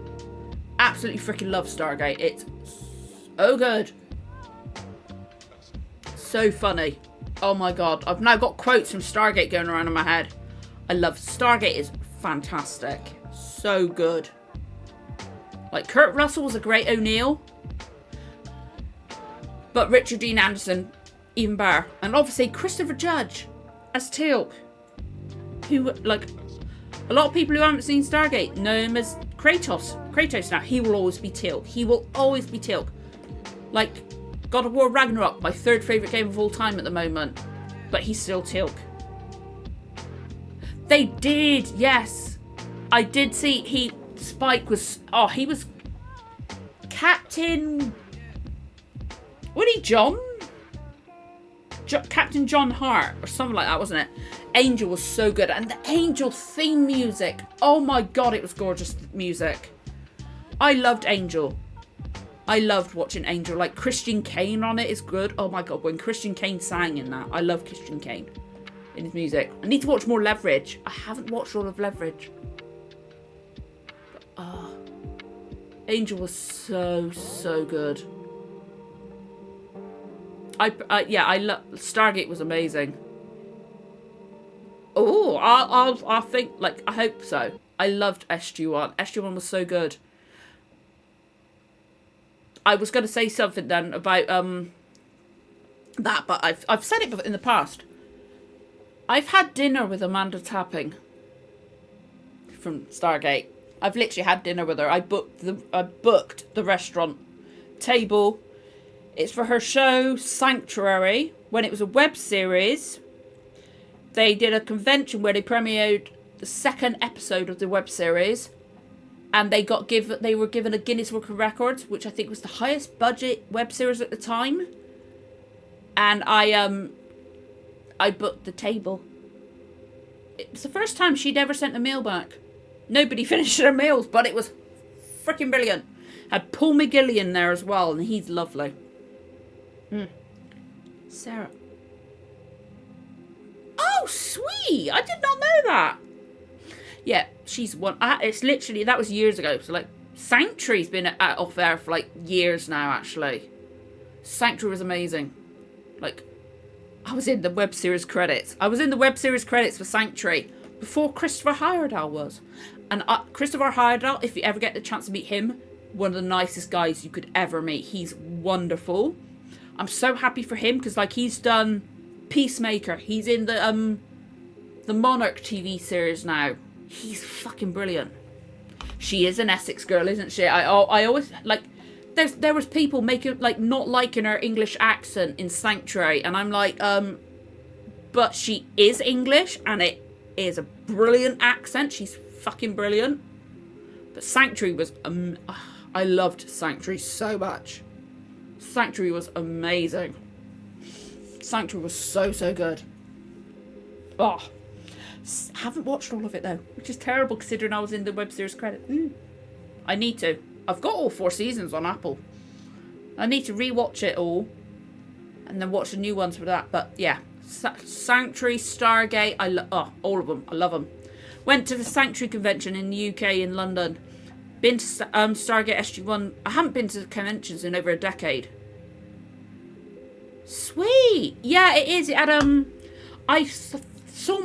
Absolutely freaking love Stargate. It's so good. So funny. Oh my god. I've now got quotes from Stargate going around in my head. I love... Stargate is fantastic. So good. Like, Kurt Russell was a great O'Neill. But Richard Dean Anderson, even better. And obviously, Christopher Judge as Teal'c. Who, like, a lot of people who haven't seen Stargate know him as Kratos. Kratos now. He will always be Teal'c. He will always be Teal'c. Like, God of War Ragnarok, my 3rd favourite game of all time at the moment. But he's still Teal'c. They did, yes. I did see Spike was... Oh, he was... Captain... Wasn't he John? Captain John Hart or something like that, wasn't it? Angel was so good. And the Angel theme music. Oh my god, it was gorgeous music. I loved Angel. I loved watching Angel. Like, Christian Kane on it is good. Oh my god, when Christian Kane sang in that. I love Christian Kane in his music. I need to watch more Leverage. I haven't watched all of Leverage. But, Angel was so good. I love... Stargate was amazing. Oh, I think, like, I hope so. I loved SG-1. SG-1 was so good. I was going to say something then about, that, but I've said it in the past. I've had dinner with Amanda Tapping from Stargate. I've literally had dinner with her. I booked the restaurant table. It's for her show Sanctuary. When it was a web series, they did a convention where they premiered the second episode of the web series, and they were given a Guinness Book of Records, which I think was the highest budget web series at the time. And I booked the table. It was the first time she'd ever sent a meal back. Nobody finished their meals, but it was freaking brilliant. Had Paul McGillian there as well, and he's lovely. Sarah. Oh, sweet! I did not know that. Yeah, she's one. It's literally, that was years ago. So, like, Sanctuary's been off air for, like, years now, actually. Sanctuary was amazing. Like, I was in the web series credits. I was in the web series credits for Sanctuary before Christopher Heyerdahl was. And Christopher Heyerdahl, if you ever get the chance to meet him, one of the nicest guys you could ever meet. He's wonderful. I'm so happy for him because, like, he's done Peacemaker. He's in the Monarch TV series now. He's fucking brilliant. She is an Essex girl, isn't she? I always, like, there was people making, like, not liking her English accent in Sanctuary, and I'm like, but she is English, and it is a brilliant accent. She's fucking brilliant. But Sanctuary was, I loved Sanctuary so much. Sanctuary was amazing. Sanctuary was so good. Oh, haven't watched all of it though, which is terrible considering I was in the web series credit. I need to. I've got all 4 seasons on Apple. I need to rewatch it all and then watch the new ones for that. But yeah, Sanctuary, Stargate, all of them. I love them. Went to the Sanctuary convention in the UK in London. Been to Stargate SG1. I haven't been to conventions in over a decade. Sweet. Yeah, it is. It had I saw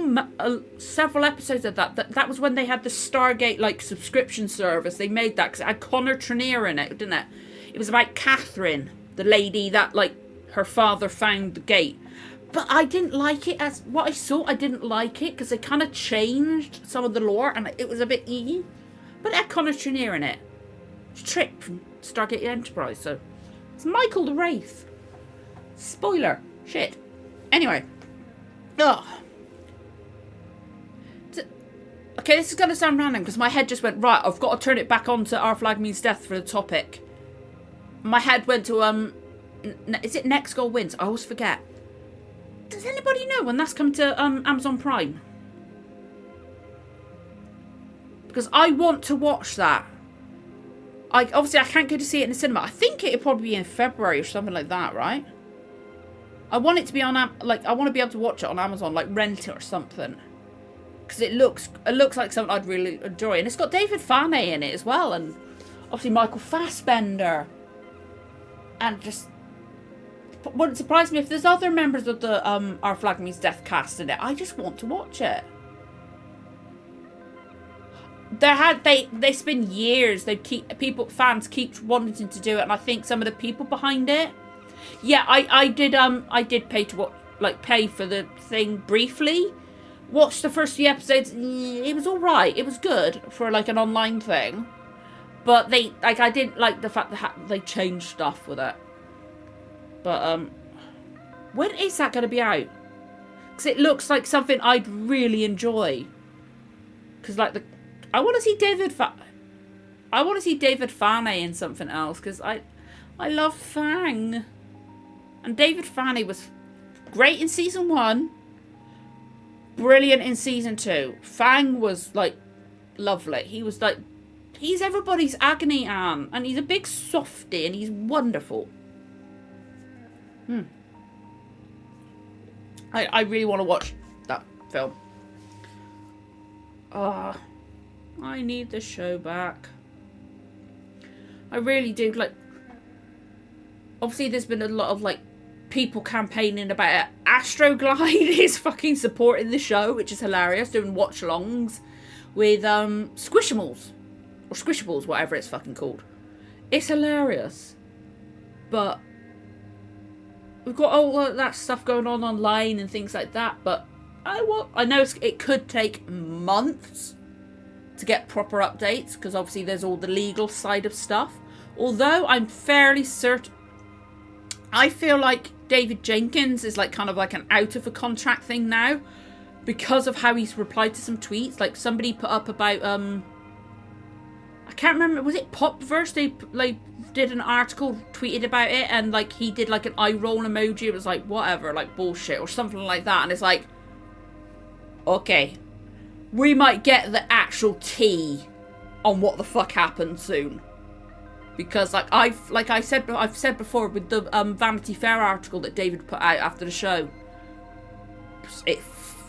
several episodes of that. That was when they had the Stargate like subscription service. They made that because it had Connor Trenier in it, didn't it? It was about Catherine, the lady that like her father found the gate. But I didn't like it as what I saw. I didn't like it because they kind of changed some of the lore and it was a bit easy. But it had Connor Trenier in it. It's Trip from Stargate Enterprise. So it's Michael the Wraith. Spoiler. Shit. Anyway. Ugh. Okay, this is going to sound random because my head just went, right, I've got to turn it back on to Our Flag Means Death for the topic. My head went to, is it Next Goal Wins? I always forget. Does anybody know when that's coming to Amazon Prime? Because I want to watch that. Obviously, I can't go to see it in the cinema. I think it'll probably be in February or something like that, right? I want it to be on, I want to be able to watch it on Amazon, like rent it or something. Because it looks like something I'd really enjoy. And it's got David Farnay in it as well. And obviously Michael Fassbender. And just... wouldn't surprise me if there's other members of the Our Flag Means Death cast in it. I just want to watch it. They spend years. Fans keep wanting to do it. And I think some of the people behind it... Yeah, I did pay to pay for the thing briefly. Watched the first few episodes. It was alright. It was good for like an online thing. But I didn't like the fact that they changed stuff with it. But when is that going to be out? Because it looks like something I'd really enjoy. Because like I want to see David Farnay in something else. Because I love Fang. And David Farnay was great in season 1. Brilliant in season 2. Fang was like lovely. He was like, he's everybody's agony aunt, and he's a big softie, and he's wonderful. I really want to watch that film. I need the show back. I really do. Like, obviously, there's been a lot of like people campaigning about it. Astroglide is fucking supporting the show, which is hilarious, doing watch-alongs with Squishimals or Squishables, whatever it's fucking called. It's hilarious, but we've got all of that stuff going on online and things like that. But I know it could take months to get proper updates, because obviously there's all the legal side of stuff. Although I'm fairly certain, I feel like David Jenkins is like kind of like an out of a contract thing now, because of how he's replied to some tweets. Like somebody put up about I can't remember, was it Popverse? They like did an article, tweeted about it, and like he did like an eye roll emoji. It was like whatever, like bullshit or something like that. And it's like, okay, we might get the actual tea on what the fuck happened soon. Because I've said before with the Vanity Fair article that David put out after the show, it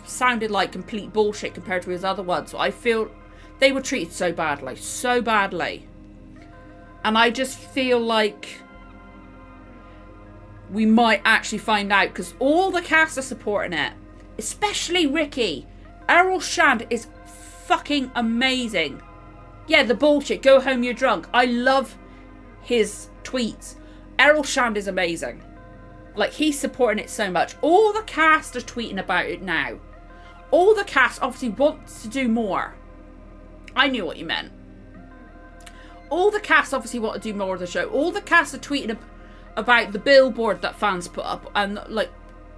sounded like complete bullshit compared to his other ones. So I feel they were treated so badly. And I just feel like we might actually find out, because all the cast are supporting it, especially Ricky. Errol Shand is fucking amazing. Yeah, the bullshit, go home, you're drunk. I love his tweets. Errol Shand is amazing. Like, he's supporting it so much. All the cast are tweeting about it now. All the cast obviously wants to do more. I knew what you meant. All the cast obviously want to do more of the show. All the cast are tweeting about the billboard that fans put up, and like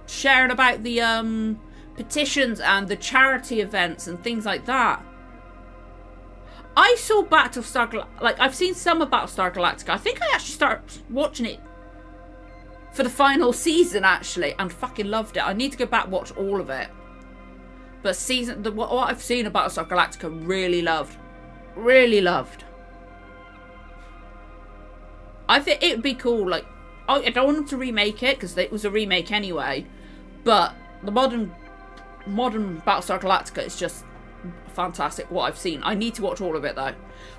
sharing about the petitions and the charity events and things like that. I saw Battlestar Galactica, like I've seen some of Battlestar Galactica. I think I actually started watching it for the final season actually, and fucking loved it. I need to go back and watch all of it. But what I've seen about Battlestar Galactica, really loved. I think it would be cool. Like, I don't want them to remake it because it was a remake anyway. But the modern Battlestar Galactica is just fantastic. What I've seen, I need to watch all of it though.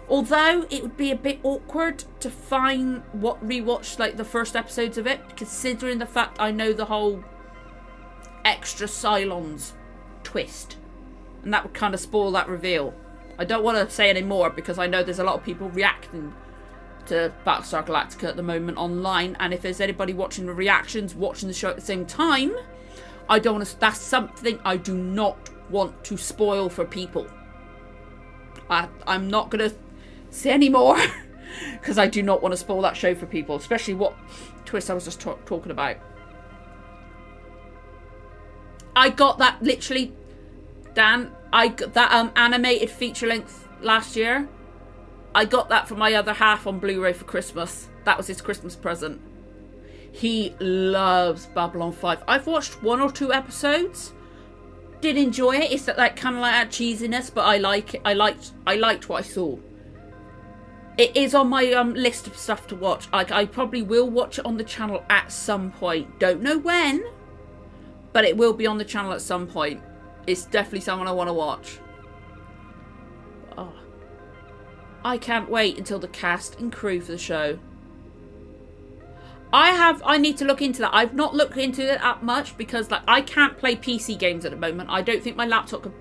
Although it would be a bit awkward to rewatch like the first episodes of it, considering the fact I know the whole extra Cylons twist, and that would kind of spoil that reveal. I don't want to say any more because I know there's a lot of people reacting to Battlestar Galactica at the moment online, and if there's anybody watching the reactions, watching the show at the same time, I don't want to. That's something I do not want to spoil for people. I'm not gonna say any more because I do not want to spoil that show for people, especially what twist I was just talking about. I got that literally, Dan. I got that animated feature length last year. I got that for my other half on Blu-ray for Christmas. That was his Christmas present. He loves Babylon 5. I've watched 1 or 2 episodes. Did enjoy it. It's that kind of like that cheesiness, but I like it. I liked what I saw. It is on my list of stuff to watch. I probably will watch it on the channel at some point. Don't know when, but it will be on the channel at some point. It's definitely someone I want to watch. Oh. I can't wait until the cast and crew for the show. I need to look into that. I've not looked into it that much because like I can't play PC games at the moment. I don't think my laptop could.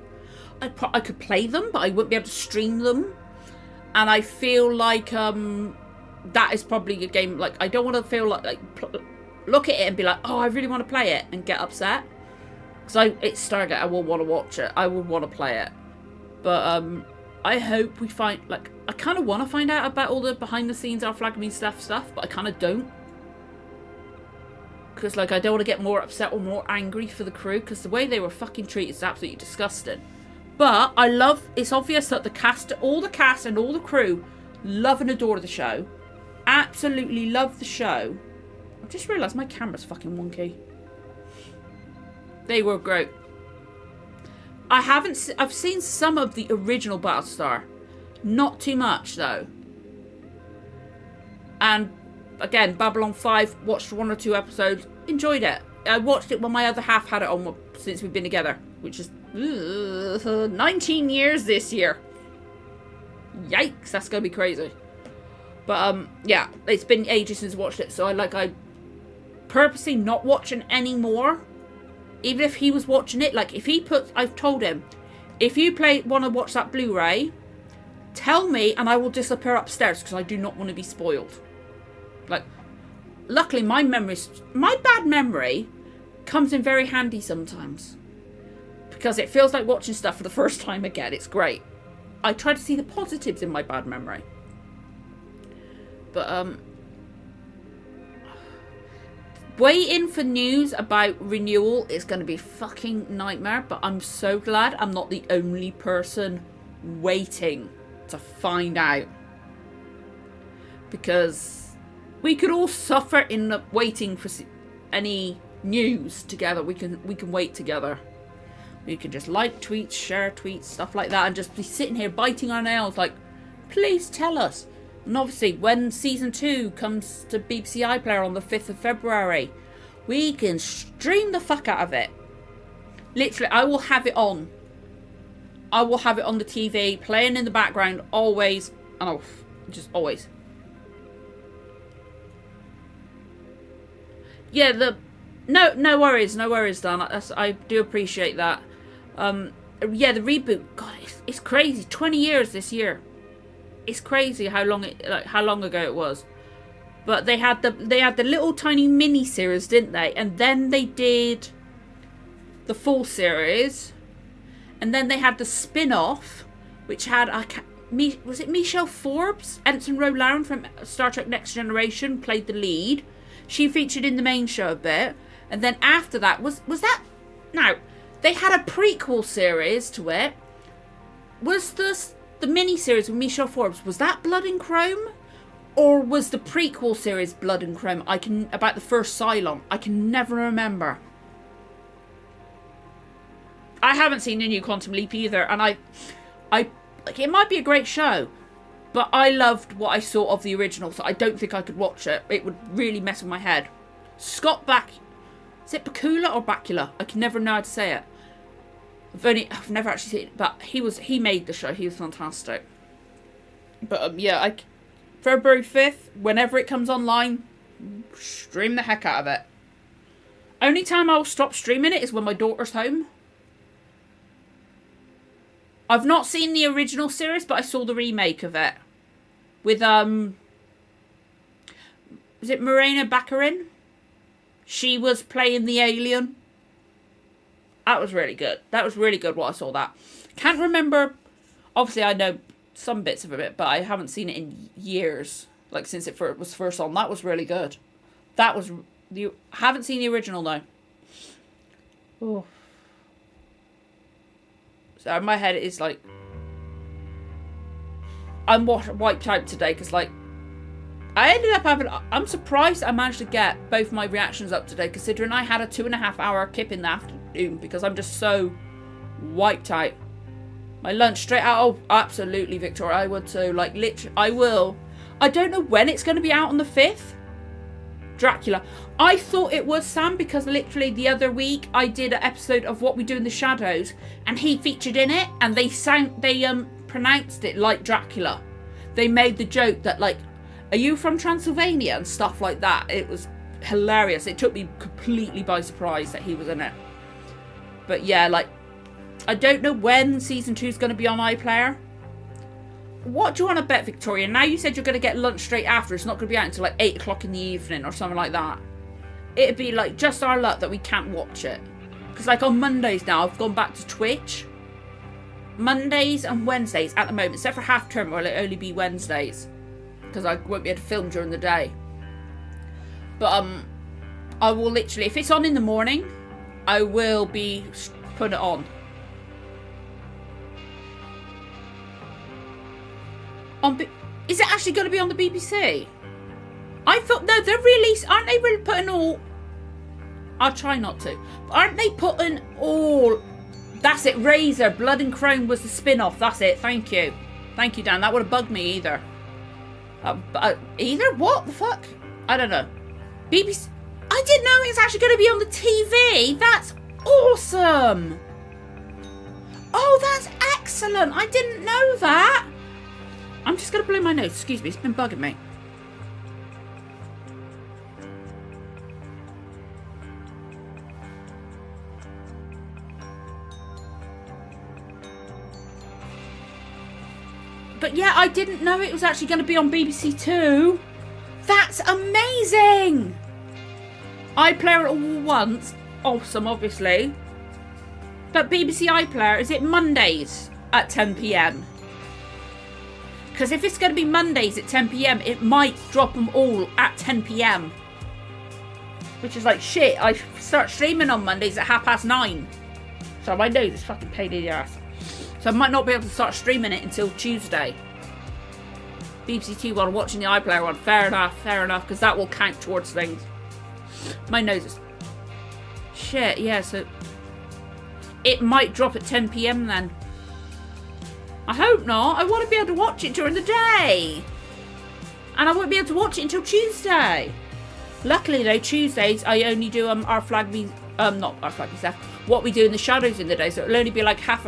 I could play them, but I wouldn't be able to stream them. And I feel like that is probably a game. Like I don't want to feel like look at it and be like, oh, I really want to play it and get upset. Because it's Stargate. I will want to watch it. I will want to play it. But I hope we find like I kind of want to find out about all the behind the scenes Our Flag Means stuff, but I kind of don't. Because like I don't want to get more upset or more angry for the crew, because the way they were fucking treated is absolutely disgusting. But it's obvious that all the cast and all the crew love and adore the show. Absolutely love the show. I've just realised my camera's fucking wonky. They were great. I've seen some of the original Battlestar. Not too much though. And again, Babylon 5, watched 1 or 2 episodes, enjoyed it. I watched it when my other half had it on since we've been together, which is 19 years this year. Yikes, that's gonna be crazy. But yeah, it's been ages since I watched it, so I purposely not watching anymore. Even if he was watching it, like if I've told him, if you want to watch that Blu-ray, tell me and I will disappear upstairs because I do not want to be spoiled. Like, luckily my bad memory comes in very handy sometimes. Because it feels like watching stuff for the first time again. It's great. I try to see the positives in my bad memory. But waiting for news about renewal is going to be a fucking nightmare. But I'm so glad I'm not the only person waiting to find out, because we could all suffer in waiting for any news together. We can wait together. We can just like tweets, share tweets, stuff like that, and just be sitting here biting our nails like, please tell us. And obviously, when season 2 comes to BBC iPlayer on the 5th of February, we can stream the fuck out of it. Literally, I will have it on. I will have it on the TV, playing in the background, always and off. Just always. Yeah, no worries, Dan. I do appreciate that. Yeah, the reboot. God, it's crazy. 20 years this year. It's crazy how long ago it was. But they had the little tiny mini series, didn't they? And then they did the full series. And then they had the spin-off, which had was it Michelle Forbes? Ensign Roland from Star Trek Next Generation played the lead. She featured in the main show a bit. And then after that, was that... Now, they had a prequel series to it. Was the mini-series with Michelle Forbes, was that Blood and Chrome? Or was the prequel series Blood and Chrome? About the first Cylon. I can never remember. I haven't seen the new Quantum Leap either, and I like, it might be a great show, but I loved what I saw of the original, so I don't think I could watch it. It would really mess with my head. Scott is it Bakula or Bakula? I can never know how to say it. I've never actually seen it, but he made the show. He was fantastic. But yeah, February 5th, whenever it comes online, stream the heck out of it. Only time I'll stop streaming it is when my daughter's home. I've not seen the original series, but I saw the remake of it. With, is it Morena Baccarin? She was playing the alien. That was really good. That was really good what I saw that. Can't remember. Obviously, I know some bits of it, but I haven't seen it in years. Like, since it was first on. That was really good. Haven't seen the original, though. Oh. So my head is like, I'm wiped out today because, like, I ended up I'm surprised I managed to get both my reactions up today, considering I had a 2.5 hour kip in the afternoon, because I'm just so wiped out. My lunch straight out. Oh, absolutely, Victoria. I would too. Like, literally, I will. I don't know when it's going to be out on the 5th. Dracula. I thought it was Sam, because literally the other week I did an episode of What We Do in the Shadows and he featured in it, and they pronounced it like Dracula. They made the joke that, like, are you from Transylvania and stuff like that. It was hilarious. It took me completely by surprise that he was in it. But yeah, like, I don't know when season 2 is going to be on iPlayer. What do you want to bet, Victoria? Now you said you're going to get lunch straight after. It's not going to be out until like 8 o'clock in the evening or something like that. It'd be like just our luck that we can't watch it. Because like on Mondays now, I've gone back to Twitch. Mondays and Wednesdays at the moment, except for half term, where it'll only be Wednesdays. Because I won't be able to film during the day. But I will literally, if it's on in the morning, I will be putting it on. Is it actually going to be on the BBC? I thought, no, they're aren't they really putting all... I'll try not to. But aren't they putting all... That's it, Razor, Blood and Chrome was the spin-off. That's it, thank you. Thank you, Dan. That would have bugged me either. Either? What the fuck? I don't know. BBC... I didn't know it was actually going to be on the TV. That's awesome. Oh, that's excellent. I didn't know that. I'm just going to blow my nose. Excuse me, it's been bugging me. But yeah, I didn't know it was actually going to be on BBC Two. That's amazing! iPlayer all once. Awesome, obviously. But BBC iPlayer, is it Mondays at 10 PM? Because if it's going to be Mondays at 10 p.m, it might drop them all at 10 p.m. Which is like, shit, I start streaming on Mondays at 9:30. So I know it's fucking pain in the ass. So I might not be able to start streaming it until Tuesday. BBC Two while watching the iPlayer one. Fair enough, because that will count towards things. My nose is... Shit, yeah, so... It might drop at 10 p.m. then. I hope not. I want to be able to watch it during the day. And I won't be able to watch it until Tuesday. Luckily though, Tuesdays I only do our flag me... not our flag me stuff. What we do in the shadows in the day. So it'll only be like half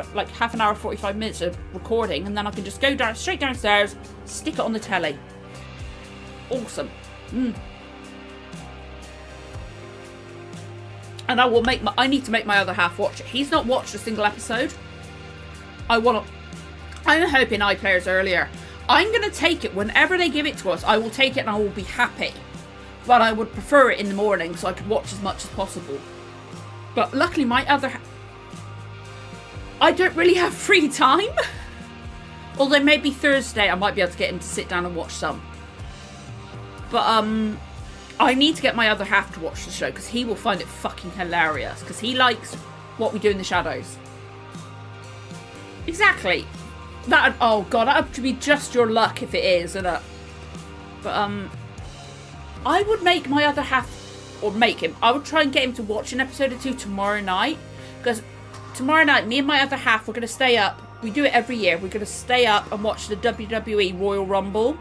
an hour, 45 minutes of recording. And then I can just go straight downstairs, stick it on the telly. Awesome. And I will I need to make my other half watch it. He's not watched a single episode. I'm hoping iPlayer's earlier. I'm going to take it whenever they give it to us. I will take it and I will be happy. But I would prefer it in the morning so I could watch as much as possible. But luckily my other I don't really have free time. Although maybe Thursday I might be able to get him to sit down and watch some. But I need to get my other half to watch the show because he will find it fucking hilarious. Because he likes What We Do in the Shadows. Exactly. That, oh god, that would be just your luck if it is, isn't it? But I would make my other half, or make him, I would try and get him to watch an episode or two tomorrow night. Because tomorrow night, me and my other half, we're going to stay up. We do it every year. We're going to stay up and watch the WWE Royal Rumble.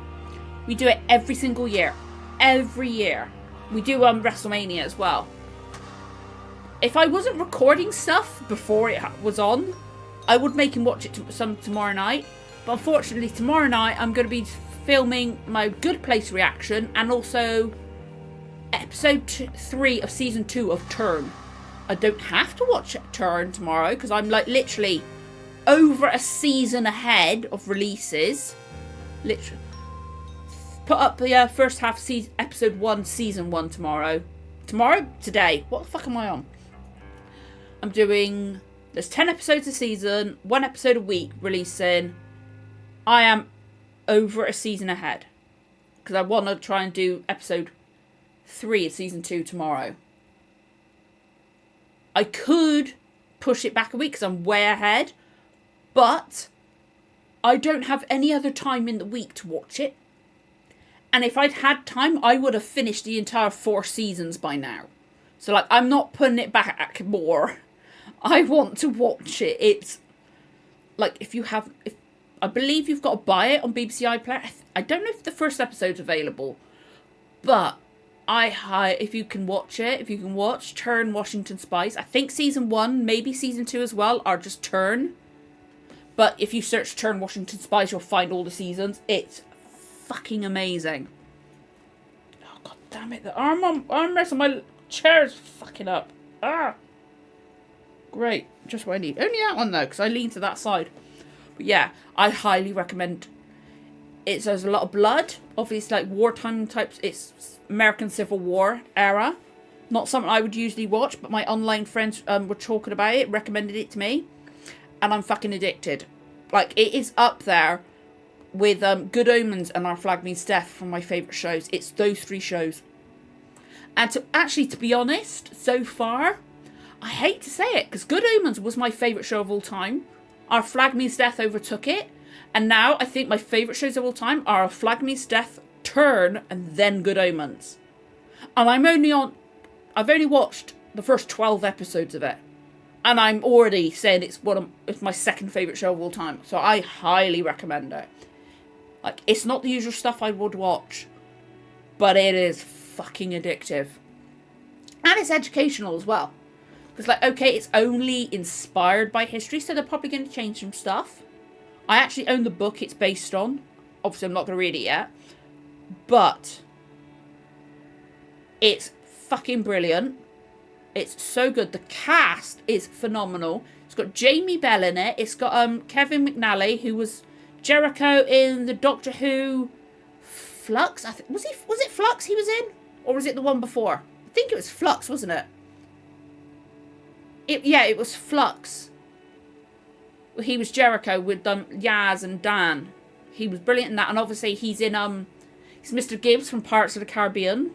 We do it every single year. Every year. We do WrestleMania as well. If I wasn't recording stuff before it was on, I would make him watch it some tomorrow night. But unfortunately, tomorrow night I'm going to be filming my Good Place reaction and also episode 3 of season 2 of Turn. I don't have to watch Turn tomorrow because I'm like literally over a season ahead of releases. Literally. Put up the first half episode 1 season 1 tomorrow. Today. What the fuck am I on? I'm doing... There's 10 episodes a season, 1 episode a week releasing. I am over a season ahead. Because I want to try and do episode 3 of season 2 tomorrow. I could push it back a week because I'm way ahead. But I don't have any other time in the week to watch it. And if I'd had time, I would have finished the entire 4 seasons by now. So like, I'm not putting it back more. I want to watch it. It's like I believe you've got to buy it on BBC iPlayer. I don't know if the first episode's available, but if you can watch it, if you can watch Turn Washington Spice, I think season 1, maybe season 2 as well, are just Turn. But if you search Turn Washington Spice, you'll find all the seasons. It's fucking amazing. Oh god damn it! The armrest on my chair is fucking up. Ah. Great, just what I need. Only that one though, because I lean to that side. But yeah, I highly recommend it. There's a lot of blood, obviously like wartime types. It's American Civil War era. Not something I would usually watch, but my online friends were talking about it, recommended it to me, and I'm fucking addicted. Like, it is up there with Good Omens and Our Flag Means Death from my favourite shows. It's those 3 shows. And to be honest, so far, I hate to say it, because Good Omens was my favourite show of all time. Our Flag Means Death overtook it. And now I think my favourite shows of all time are Our Flag Means Death, Turn, and then Good Omens. And I've only watched the first 12 episodes of it. And I'm already saying it's my second favourite show of all time. So I highly recommend it. Like, it's not the usual stuff I would watch. But it is fucking addictive. And it's educational as well. Because, like, okay, it's only inspired by history, so they're probably going to change some stuff. I actually own the book it's based on. Obviously, I'm not going to read it yet. But it's fucking brilliant. It's so good. The cast is phenomenal. It's got Jamie Bell in it. It's got Kevin McNally, who was Jericho in the Doctor Who Flux. Was it Flux he was in? Or was it the one before? I think it was Flux, wasn't it? It was Flux. He was Jericho with Yaz and Dan. He was brilliant in that, and obviously he's in he's Mr. Gibbs from Pirates of the Caribbean.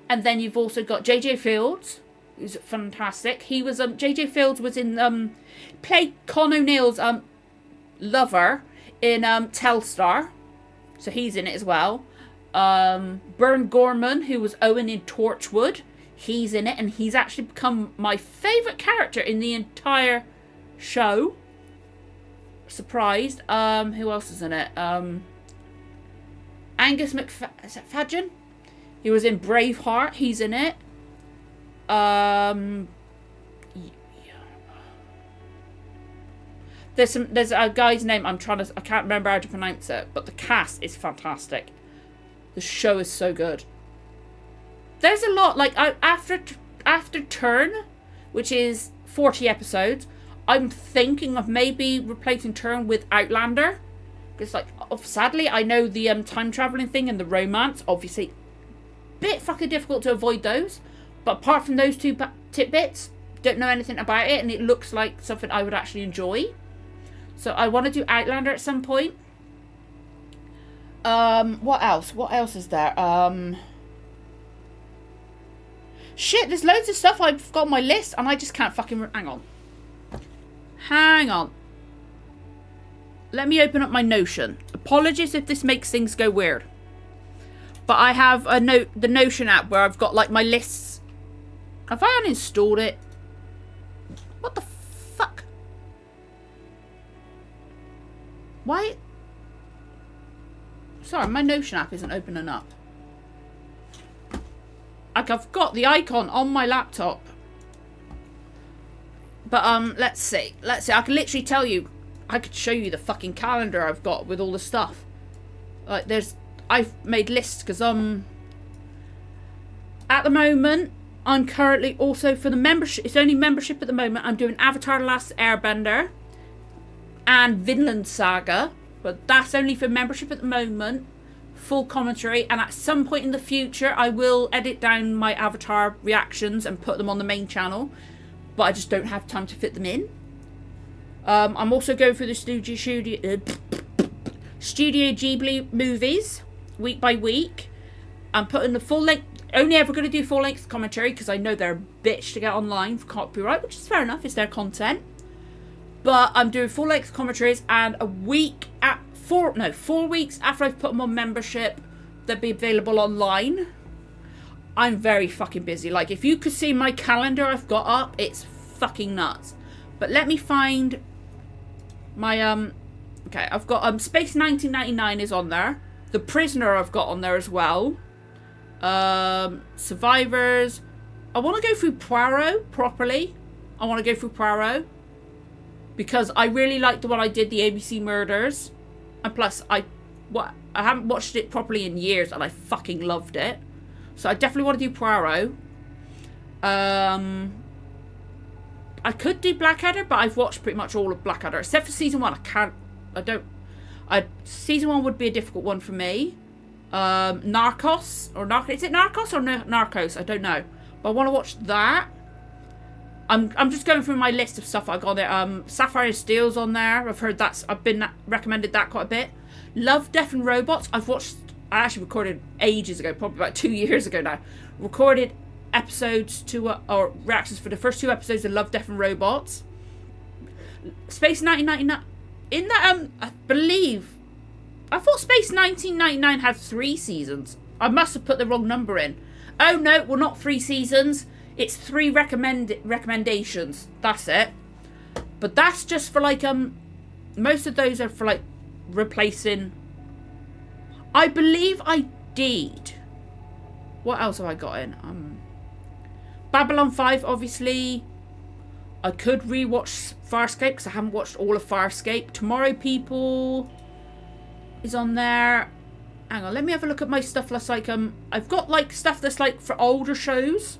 And then you've also got JJ Fields, who's fantastic. He was JJ Fields was in played Con O'Neill's lover in Telstar, so he's in it as well. Bern Gorman, who was Owen in Torchwood, he's in it, and he's actually become my favourite character in the entire show. Surprised. Who else is in it? Angus McFadden. He was in Braveheart. He's in it. There's a guy's name I can't remember how to pronounce it, but the cast is fantastic. The show is so good. There's a lot, like, after Turn, which is 40 episodes, I'm thinking of maybe replacing Turn with Outlander. Because, like, sadly, I know the time traveling thing and the romance, obviously, bit fucking difficult to avoid those. But apart from those two tidbits, don't know anything about it, and it looks like something I would actually enjoy. So I want to do Outlander at some point. What else? What else is there? Shit, there's loads of stuff I've got on my list, and I just can't fucking... Hang on. Let me open up my Notion. Apologies if this makes things go weird. But I have the Notion app where I've got, like, my lists. Have I uninstalled it? What the fuck? Why? Sorry, my Notion app isn't opening up. Like, I've got the icon on my laptop. But, let's see. Let's see. I can literally tell you. I could show you the fucking calendar I've got with all the stuff. Like, I've made lists because, at the moment, I'm currently also for the membership. It's only membership at the moment. I'm doing Avatar: The Last Airbender and Vinland Saga. But that's only for membership at the moment. Full commentary. And at some point in the future, I will edit down my Avatar reactions and put them on the main channel. But I just don't have time to fit them in. I'm also going through the Studio Ghibli movies week by week. I'm putting the full length. Only ever going to do full length commentary because I know they're a bitch to get online for copyright, which is fair enough. It's their content. But I'm doing full length commentaries, and 4 weeks after I've put them on membership, they'll be available online. I'm very fucking busy. Like, if you could see my calendar I've got up, it's fucking nuts. But let me find my okay, I've got Space 1999 is on there. The Prisoner I've got on there as well. Survivors. I want to go through Poirot properly. I want to go through Poirot because I really liked the one I did, the ABC Murders, and plus I haven't watched it properly in years, and I fucking loved it. So I definitely want to do Poirot. I could do Blackadder, but I've watched pretty much all of Blackadder except for season 1. Season 1 would be a difficult one for me. Narcos is it Narcos or Narcos? I don't know, but I want to watch that. I'm just going through my list of stuff I got there. Sapphire Steel's on there. I've been recommended that quite a bit. Love, Death and Robots. I actually recorded ages ago, probably about 2 years ago now. Recorded episodes or reactions for the first 2 episodes of Love, Death and Robots. Space 1999. In that, I thought Space 1999 had 3 seasons. I must have put the wrong number in. Oh no, well, not 3 seasons. It's 3 recommendations. That's it. But that's just for like most of those are for like replacing. I believe I did. What else have I got in? Babylon 5, obviously. I could rewatch Farscape because I haven't watched all of Farscape. Tomorrow People is on there. Hang on, let me have a look at my stuff. That's like I've got like stuff that's like for older shows.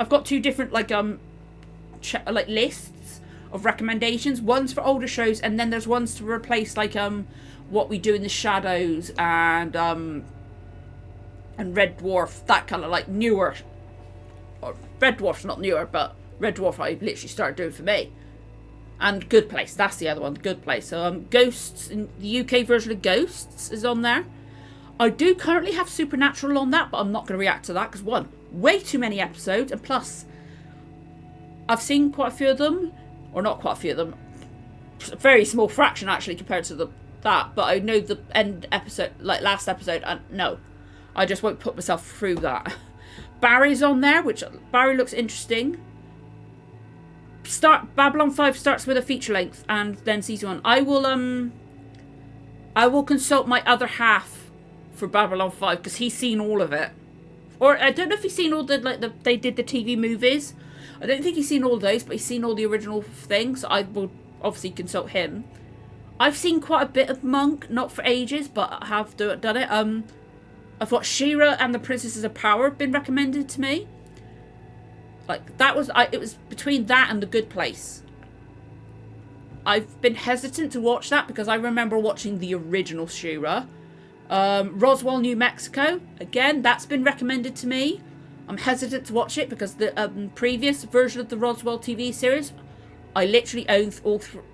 I've got 2 different like like lists of recommendations. One's for older shows, and then there's ones to replace like What We Do in the Shadows and Red Dwarf, that kind of like newer. Or Red Dwarf's not newer, but Red Dwarf I literally started doing for me. And Good Place, that's the other one, Good Place. So Ghosts, in the UK version of Ghosts is on there. I do currently have Supernatural on that, but I'm not going to react to that because, one, way too many episodes, and plus, I've seen quite a few of them, or not quite a few of them, a very small fraction actually compared to that, but I know the end episode, like last episode, and no, I just won't put myself through that. Barry's on there, which Barry looks interesting. Babylon 5 starts with a feature length, and then season 1. I will consult my other half for Babylon 5 because he's seen all of it. Or I don't know if he's seen all they did the TV movies. I don't think he's seen all those, but he's seen all the original things. So I will obviously consult him. I've seen quite a bit of Monk, not for ages, but I have done it. I've got She-Ra and the Princesses of Power been recommended to me. Like, that was, it was between that and The Good Place. I've been hesitant to watch that because I remember watching the original She-Ra. Roswell, New Mexico. Again, that's been recommended to me. I'm hesitant to watch it because the previous version of the Roswell TV series, I literally own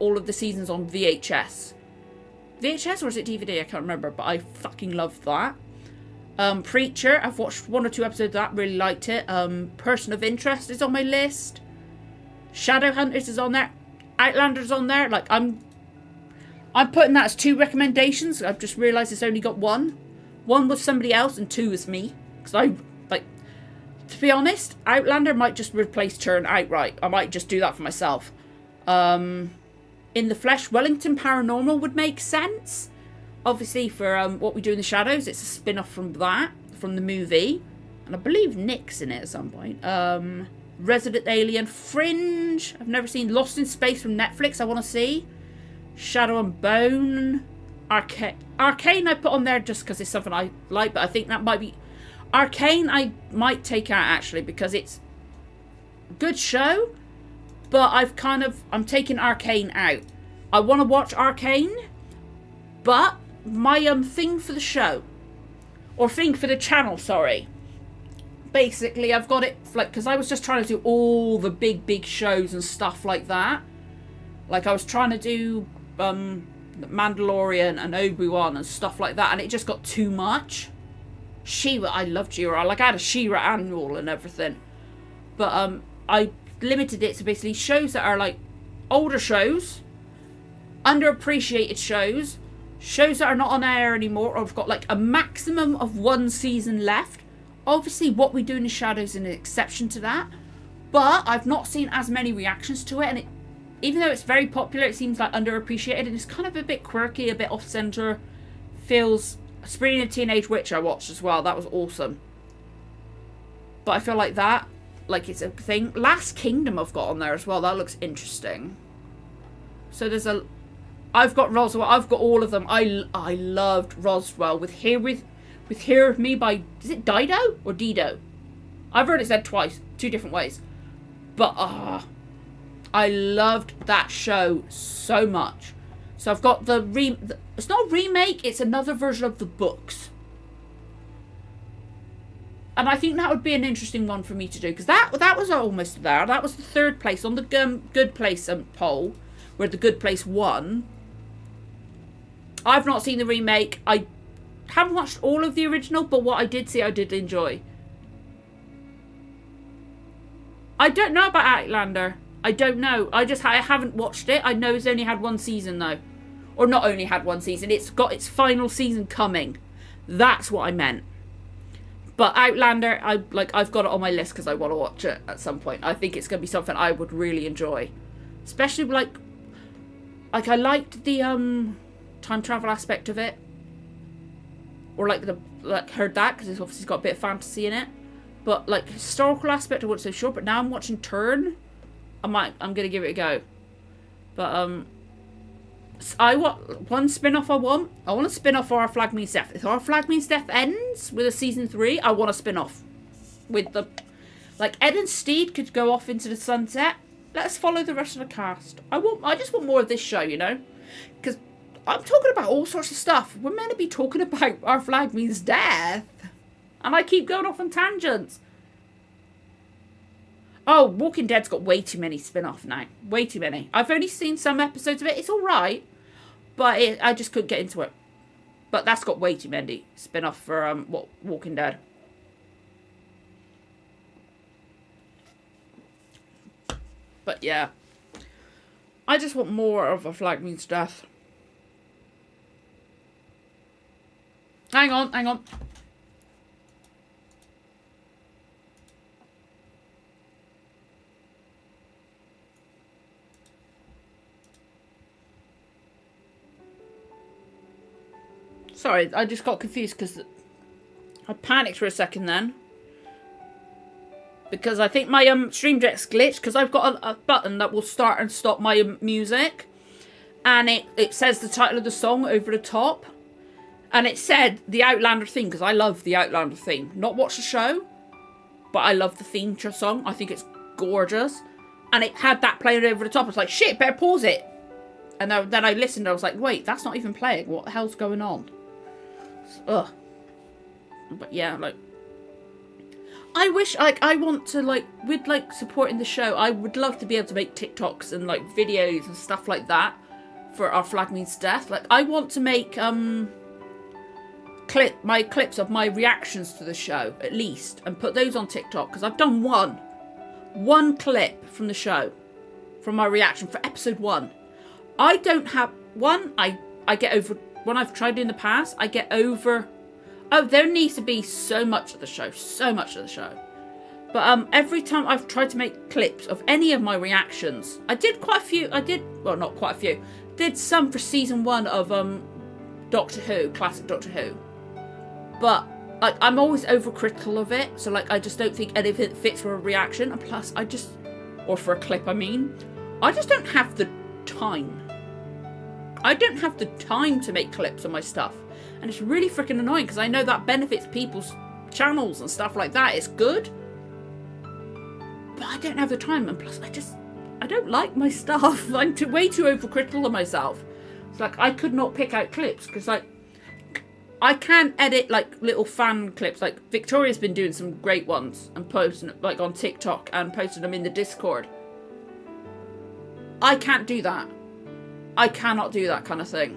all of the seasons on VHS. VHS or is it DVD? I can't remember, but I fucking loved that. Preacher, I've watched 1 or 2 episodes of that, really liked it. Person of Interest is on my list. Shadowhunters is on there. Outlander's on there. Like, I'm putting that as 2 recommendations. I've just realised it's only got 1. 1 was somebody else and 2 was me. Because to be honest, Outlander might just replace Turn outright. I might just do that for myself. In the Flesh, Wellington Paranormal would make sense. Obviously, for What We Do in the Shadows, it's a spin-off from that, from the movie. And I believe Nick's in it at some point. Resident Alien, Fringe. I've never seen. Lost in Space from Netflix, I want to see. Shadow and Bone. Arcane I put on there just because it's something I like, but I think that might be... Arcane I might take out, actually, because it's a good show, but I'm taking Arcane out. I want to watch Arcane, but my thing for the show, or thing for the channel, sorry. Basically, I've got it, like, because I was just trying to do all the big shows and stuff like that. Like, I was trying to do Mandalorian and Obi-Wan and stuff like that, and it just got too much. She-Ra, I loved She-Ra. Like, I had a She-Ra annual and everything. But I limited it to basically shows that are, like, older shows, underappreciated shows, shows that are not on air anymore, or have got, like, a maximum of 1 season left. Obviously, What We Do in the Shadows is an exception to that. But I've not seen as many reactions to it, and even though it's very popular, it seems like underappreciated, and it's kind of a bit quirky, a bit off-center. Feels... Spring and Teenage Witch I watched as well. That was awesome. But I feel like that, like, it's a thing. Last Kingdom I've got on there as well. That looks interesting. So there's I've got Roswell. I've got all of them. I loved Roswell with Here With Me by... Is it Dido or Dido? I've heard it said twice. 2 different ways. But, I loved that show so much. So I've got it's not a remake, it's another version of the books. And I think that would be an interesting one for me to do, because that was almost there. That was the 3rd place on the Good Place poll, where the Good Place won. I've not seen the remake. I haven't watched all of the original, but what I did see, I did enjoy. I don't know about Outlander. I don't know. I haven't watched it. I know it's only had 1 season, though. Or not only had 1 season. It's got its final season coming. That's what I meant. But Outlander, I've got it on my list because I want to watch it at some point. I think it's going to be something I would really enjoy. Especially, like I liked the time travel aspect of it. Or, heard that, because it's obviously got a bit of fantasy in it. But, like, historical aspect, I wasn't so sure. But now I'm watching Turn. I'm going to give it a go. But, I want one spin-off I want a spin-off for Our Flag Means Death. If Our Flag Means Death ends with a season 3, I want a spin-off. With the... Like, Ed and Steed could go off into the sunset. Let's follow the rest of the cast. I just want more of this show, you know? Because I'm talking about all sorts of stuff. We're meant to be talking about Our Flag Means Death. And I keep going off on tangents. Oh, Walking Dead's got way too many spin-off now. Way too many. I've only seen some episodes of it. It's alright. But I just couldn't get into it. But that's got way too many spin-off for Walking Dead. But yeah. I just want more of a Flag Means Death. Hang on. Sorry, I just got confused because I panicked for a second then. Because I think my Stream Deck's glitched because I've got a button that will start and stop my music. And it says the title of the song over the top. And it said the Outlander theme because I love the Outlander theme. Not watch the show, but I love the theme song. I think it's gorgeous. And it had that playing over the top. I was like, shit, better pause it. And then I listened and I was like, wait, that's not even playing. What the hell's going on? Ugh. But yeah, like, I wish, like, I want to, like, with, like, supporting the show, I would love to be able to make TikToks and, like, videos and stuff like that for our Flag Means Death. Like, I want to make, clips of my reactions to the show, at least, and put those on TikTok, because I've done one clip from the show, from my reaction for episode 1. I don't have, I get over, when I've tried in the past, I get over, oh, there needs to be so much of the show. But every time I've tried to make clips of any of my reactions, I did quite a few, well, not quite a few, did some for season 1 of Doctor Who, classic Doctor Who. But, like, I'm always overcritical of it, so, like, I just don't think any of it fits for a reaction, and plus, or for a clip, I mean, I just don't have the time. I don't have the time to make clips of my stuff. And it's really freaking annoying because I know that benefits people's channels and stuff like that. It's good. But I don't have the time. And plus, I don't like my stuff. I'm way too overcritical of myself. It's like, I could not pick out clips because, like, I can't edit, like, little fan clips. Like, Victoria's been doing some great ones and posting, like, on TikTok and posting them in the Discord. I can't do that. I cannot do that kind of thing.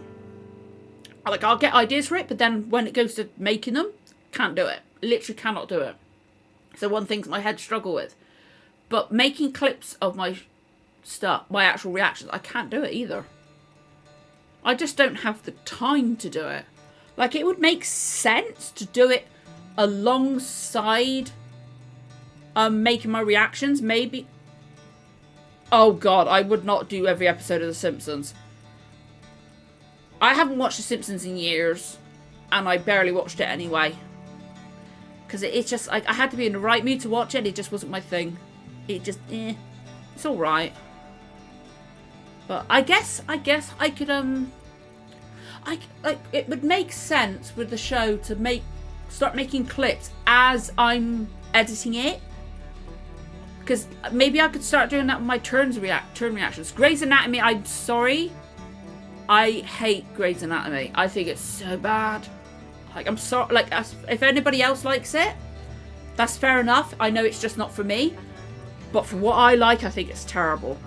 Like, I'll get ideas for it, but then when it goes to making them, can't do it. Literally cannot do it. So one thing my head struggle with. But making clips of my stuff, my actual reactions, I can't do it either. I just don't have the time to do it. Like, it would make sense to do it alongside making my reactions, maybe. Oh God, I would not do every episode of The Simpsons. I haven't watched The Simpsons in years, and I barely watched it anyway. Because it's just, like, I had to be in the right mood to watch it, it just wasn't my thing. It just, it's alright. But I guess I could, it would make sense with the show to start making clips as I'm editing it. Because maybe I could start doing that with my turn reactions. Grey's Anatomy, I'm sorry. I hate Grey's Anatomy. I think it's so bad. Like, I'm sorry. Like, if anybody else likes it, that's fair enough. I know it's just not for me. But for what I like, I think it's terrible.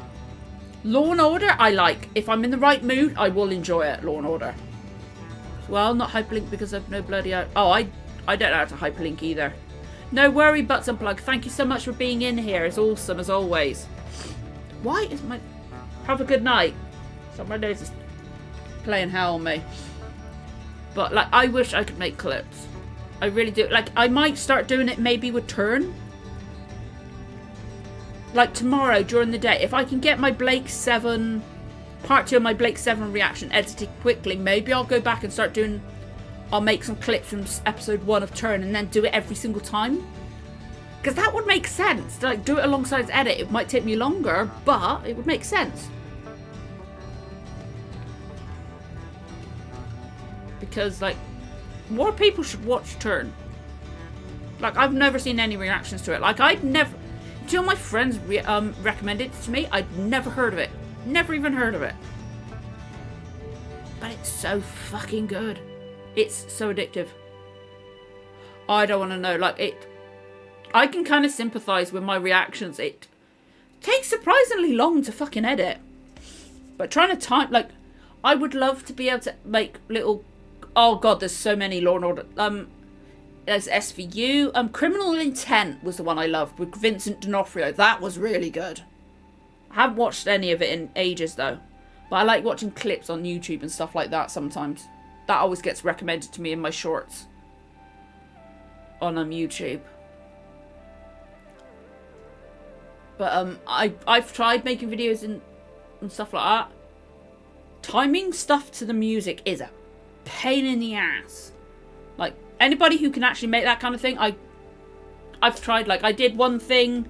Law and Order, I like. If I'm in the right mood, I will enjoy it, Law and Order. Well, not hyperlink because I've no bloody... Oh, I don't know how to hyperlink either. No worry, Butts Unplugged. Thank you so much for being in here. It's awesome, as always. Why is my... Have a good night. So my nose is playing hell on me. But, like, I wish I could make clips. I really do. Like, I might start doing it maybe with Turn. Like, tomorrow, during the day. If I can get my Blake 7... Part 2 of my Blake 7 reaction edited quickly, maybe I'll go back and start doing... I'll make some clips from episode 1 of Turn and then do it every single time. Because that would make sense. To, like, do it alongside the edit. It might take me longer, but it would make sense. Because, like, more people should watch Turn. Like, I've never seen any reactions to it. Like, I'd never... Until my friends recommended it to me, I'd never heard of it. Never even heard of it. But it's so fucking good. It's so addictive. I don't want to know. Like, I can kind of sympathise with my reactions. takes surprisingly long to fucking edit. But trying to time, like, I would love to be able to make little, oh god, there's so many Law and Order. There's SVU. Criminal Intent was the one I loved with Vincent D'Onofrio. That was really good. I haven't watched any of it in ages though. But I like watching clips on YouTube and stuff like that sometimes. That always gets recommended to me in my shorts on YouTube. But I've tried making videos and stuff like that. Timing stuff to the music is a pain in the ass. Like, anybody who can actually make that kind of thing, I've tried. Like, I did one thing,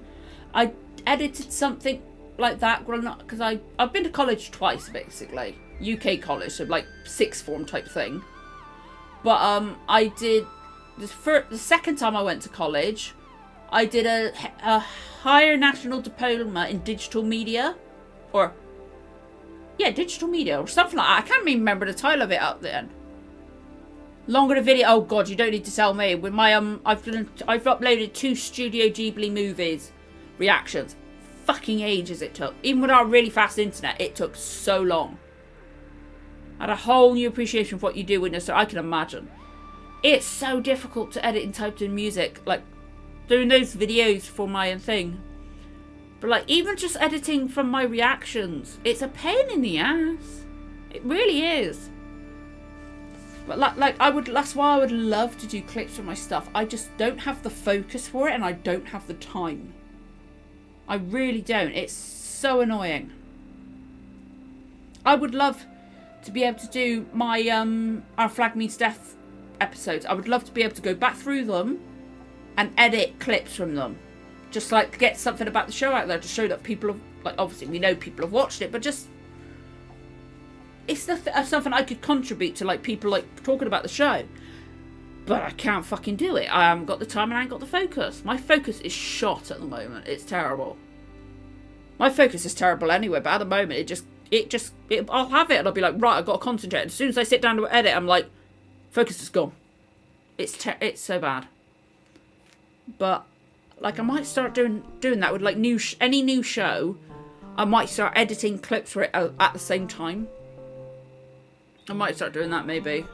I edited something like that because I've been to college twice, basically. UK college, so like sixth form type thing. But I did the second time I went to college, I did a higher national diploma in digital media, or digital media or something like that. I can't even remember the title of it up then. Longer the video. Oh god, you don't need to tell me. With my I've uploaded 2 Studio Ghibli movies reactions. Fucking ages it took. Even with our really fast internet, it took so long. I had a whole new appreciation for what you do when you're, so I can imagine. It's so difficult to edit and type in music, like doing those videos for my thing. But like, even just editing from my reactions, it's a pain in the ass. It really is. But like that's why I would love to do clips for my stuff. I just don't have the focus for it, and I don't have the time. I really don't. It's so annoying. I would love to be able to do my Our Flag Means Death episodes. I would love to be able to go back through them and edit clips from them. Just like get something about the show out there to show that people have, like, obviously we know people have watched it, but just it's something I could contribute to, like people like talking about the show. But I can't fucking do it. I haven't got the time and I ain't got the focus. My focus is shot at the moment. It's terrible. My focus is terrible anyway, but at the moment I'll have it and I'll be like, right, I've got to concentrate. As soon as I sit down to edit, I'm like, focus is gone. It's so bad. But like, I might start doing that with like any new show. I might start editing clips for it at the same time. I might start doing that maybe.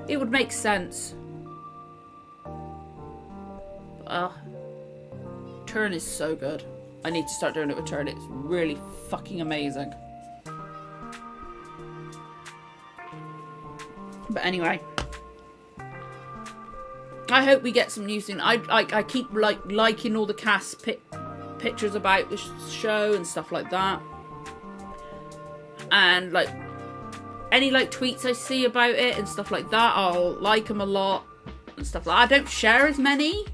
It would make sense. Turn is so good. I need to start doing it with Turn. It's really fucking amazing. But anyway, I hope we get some news soon. I keep liking all the cast pictures about the show and stuff like that, and like any like tweets I see about it and stuff like that, I'll like them a lot and stuff like that. I don't share as many,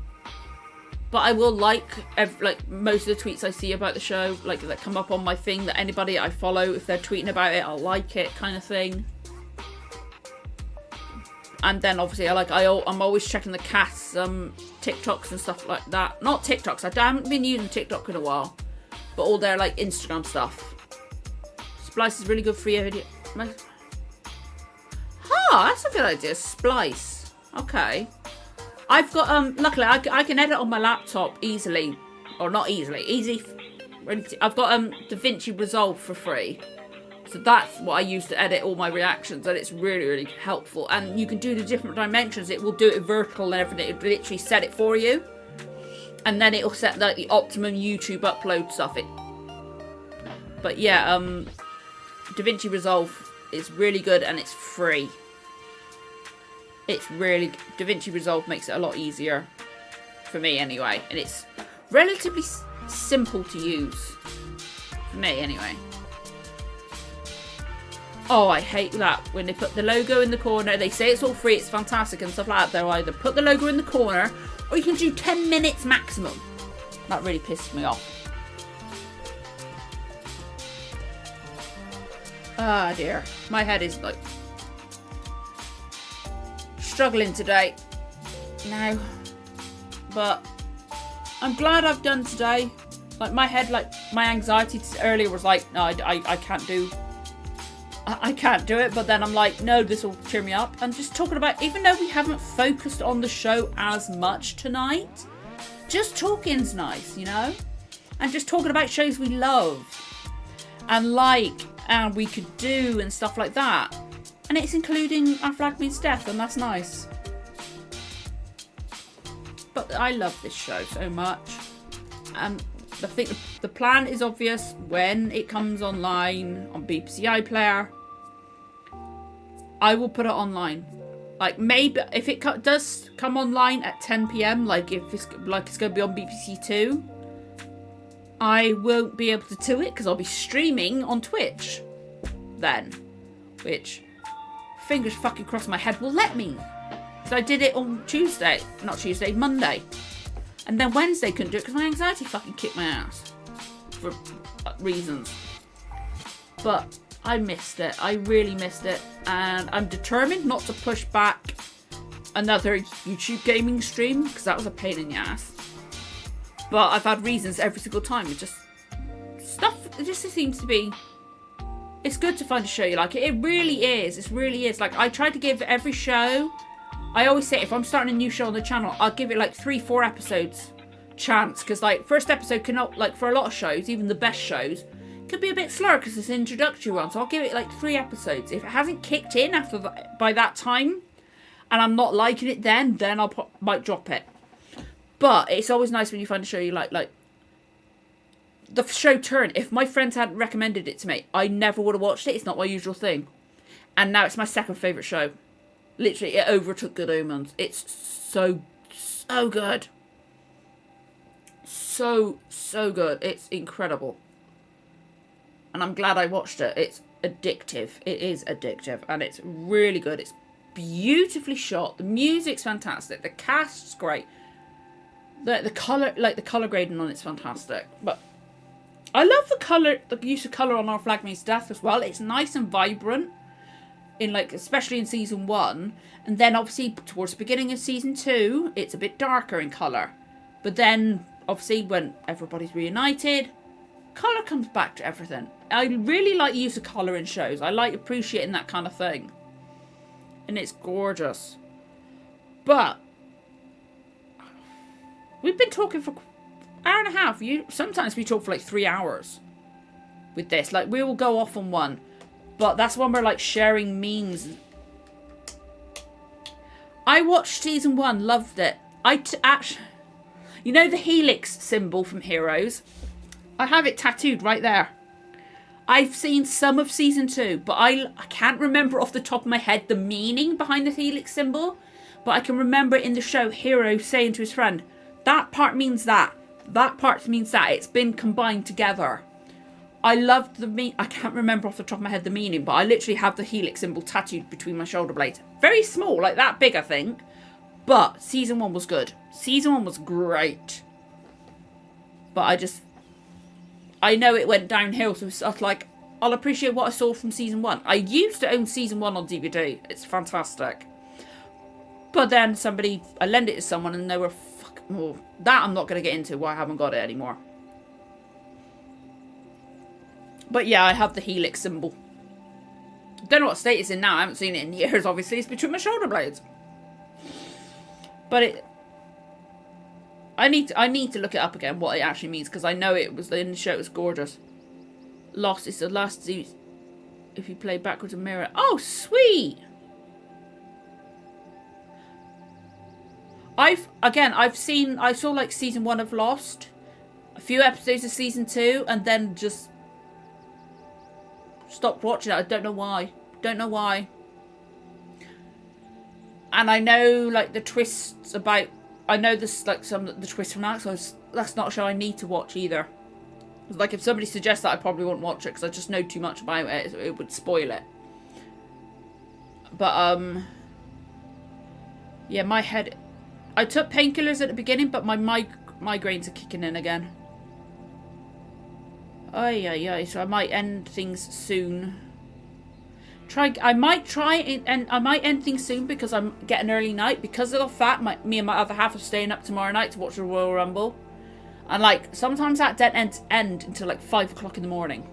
but I will like most of the tweets I see about the show, like that come up on my thing, that anybody I follow, if they're tweeting about it, I'll like it, kind of thing. And then obviously I'm always checking the cast's TikToks and stuff like that. Not TikToks, I haven't been using TikTok in a while, but all their like Instagram stuff. Splice is really good for your video. That's a good idea. Splice. Okay. I've got luckily I can edit on my laptop easily, or not easily, easy. I've got DaVinci Resolve for free, so that's what I use to edit all my reactions, and it's really, really helpful. And you can do the different dimensions. It will do it vertical and everything. It literally set it for you, and then it'll set like the optimum YouTube upload stuff. But yeah, DaVinci Resolve is really good and it's free. It's really, DaVinci Resolve makes it a lot easier for me anyway, and it's relatively simple to use for me anyway. Oh, I hate that when they put the logo in the corner. They say it's all free, it's fantastic and stuff like that. They'll either put the logo in the corner or you can do 10 minutes maximum. That really pisses me off. Ah dear, my head is like struggling today now, but I'm glad I've done today. Like my head, like my anxiety earlier was like, no, I can't do it, but then I'm like, no, this will cheer me up. And just talking about, even though we haven't focused on the show as much tonight, just talking's nice, you know. and just talking about shows we love and like and we could do and stuff like that. And it's including Our Flag Means Death, and that's nice. But I love this show so much. And I think the plan is obvious. When it comes online on BBC iPlayer, I will put it online. Like, maybe if it does come online at 10 p.m, like if it's going to be on BBC Two, I won't be able to do it because I'll be streaming on Twitch then, which, fingers fucking crossed, my head will let me. So I did it on Monday. And then Wednesday couldn't do it because my anxiety fucking kicked my ass. For reasons. But I missed it. I really missed it. And I'm determined not to push back another YouTube gaming stream because that was a pain in the ass. But I've had reasons every single time. It just seems to be... It's good to find a show you like. It really is. It really is. Like, I try to give every show... I always say if I'm starting a new show on the channel, I'll give it like 3-4 episodes chance. Because, like, first episode cannot... Like, for a lot of shows, even the best shows, could be a bit slower because it's an introductory one. So I'll give it like 3 episodes. If it hasn't kicked in by that time, and I'm not liking it then might drop it. But it's always nice when you find a show you like the show Turn. If my friends hadn't recommended it to me, I never would have watched it. It's not my usual thing. And now it's my second favourite show. Literally, it overtook Good Omens. It's so good. So good. It's incredible. And I'm glad I watched it. It's addictive. It is addictive. And it's really good. It's beautifully shot. The music's fantastic. The cast's great. The colour grading on it's fantastic. But I love the use of colour on Our Flag Means Death as well. It's nice and vibrant, especially in season 1, and then obviously towards the beginning of season 2, it's a bit darker in colour. But then obviously when everybody's reunited, colour comes back to everything. I really like the use of colour in shows. I like appreciating that kind of thing, and it's gorgeous. But we've been talking for an hour and a half. Sometimes we talk for like 3 hours with this. Like, we will go off on one. But that's when we're like sharing memes. I watched season 1, loved it. Actually, you know the helix symbol from Heroes? I have it tattooed right there. I've seen some of season 2, but I can't remember off the top of my head the meaning behind the helix symbol. But I can remember in the show Hero saying to his friend, that part means that. That part means that. It's been combined together. I loved I can't remember off the top of my head the meaning, but I literally have the helix symbol tattooed between my shoulder blades. Very small, like that big, I think. But season 1 was good. Season 1 was great. But I know it went downhill, so it's like, I'll appreciate what I saw from season 1. I used to own season 1 on DVD. It's fantastic. But then I lent it to someone and they were that I'm not going to get into why I haven't got it anymore. But yeah, I have the helix symbol. Don't know what state it's in now. I haven't seen it in years, obviously. It's between my shoulder blades. But I need to look it up again, what it actually means, because I know it was in the show. It was gorgeous. Lost is the last season. If you play backwards and mirror. Oh, sweet! I saw like season 1 of Lost, a few episodes of season 2, and then just stopped watching it. I don't know why. And I know like the twists about. I know this like some of the twists from that, so that's not a show I need to watch either. Like if somebody suggests that, I probably won't watch it because I just know too much about it. It would spoil it. But yeah, my head. I took painkillers at the beginning, but my migraines are kicking in again. So I might end things soon. I might end things soon because I'm getting early night. Because of the fact me and my other half are staying up tomorrow night to watch the Royal Rumble. And like, sometimes that doesn't end until like 5 o'clock in the morning.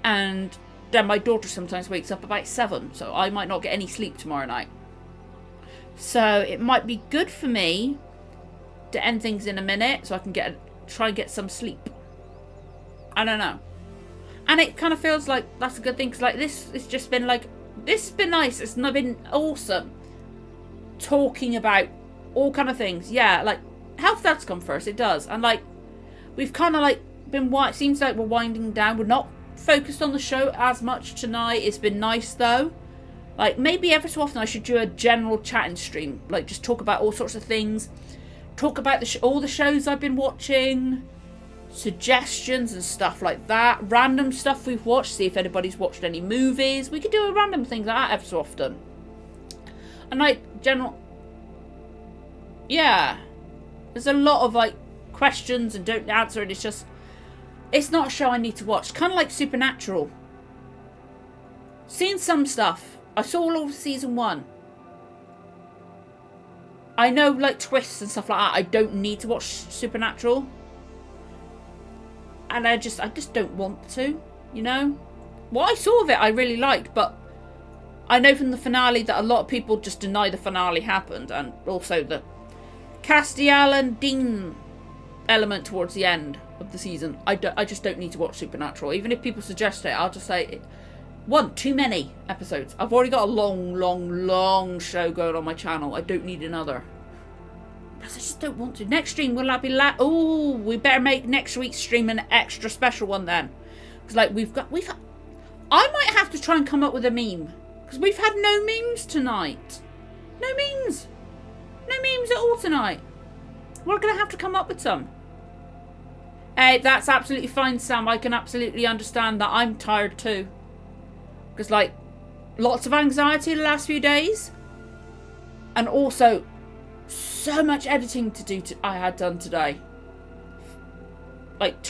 And then my daughter sometimes wakes up about 7. So I might not get any sleep tomorrow night. So it might be good for me to end things in a minute so I can get try and get some sleep. I don't know. And it kind of feels like that's a good thing, because like this, it's just been like, this has been nice. It's not been awesome. Talking about all kind of things. Yeah, like health does come first. It does. And like we've kind of like been, it seems like we're winding down. We're not focused on the show as much tonight. It's been nice though. Like maybe every so often I should do a general chatting stream. Like just talk about all sorts of things. Talk about all the shows I've been watching. Suggestions and stuff like that. Random stuff we've watched. See if anybody's watched any movies. We could do a random thing like that every so often. And like general, yeah, there's a lot of like questions and don't answer, and it's not a show I need to watch. Kind of like Supernatural. Seen some stuff. I saw all of season 1. I know like twists and stuff like that. I don't need to watch Supernatural, and I just don't want to, you know. What I saw of it I really liked, but I know from the finale that a lot of people just deny the finale happened, and also the Castiel and Dean element towards the end of the season. I just don't need to watch Supernatural. Even if people suggest it, I'll just say, too many episodes. I've already got a long show going on my channel. I don't need another. I just don't want to. Next stream, will that be we better make next week's stream an extra special one then. Because like I might have to try and come up with a meme. Because we've had no memes tonight. No memes. No memes at all tonight. We're going to have to come up with some. Hey, that's absolutely fine, Sam. I can absolutely understand that. I'm tired too. Because, like, lots of anxiety the last few days. And also, so much editing to do I had done today. Like,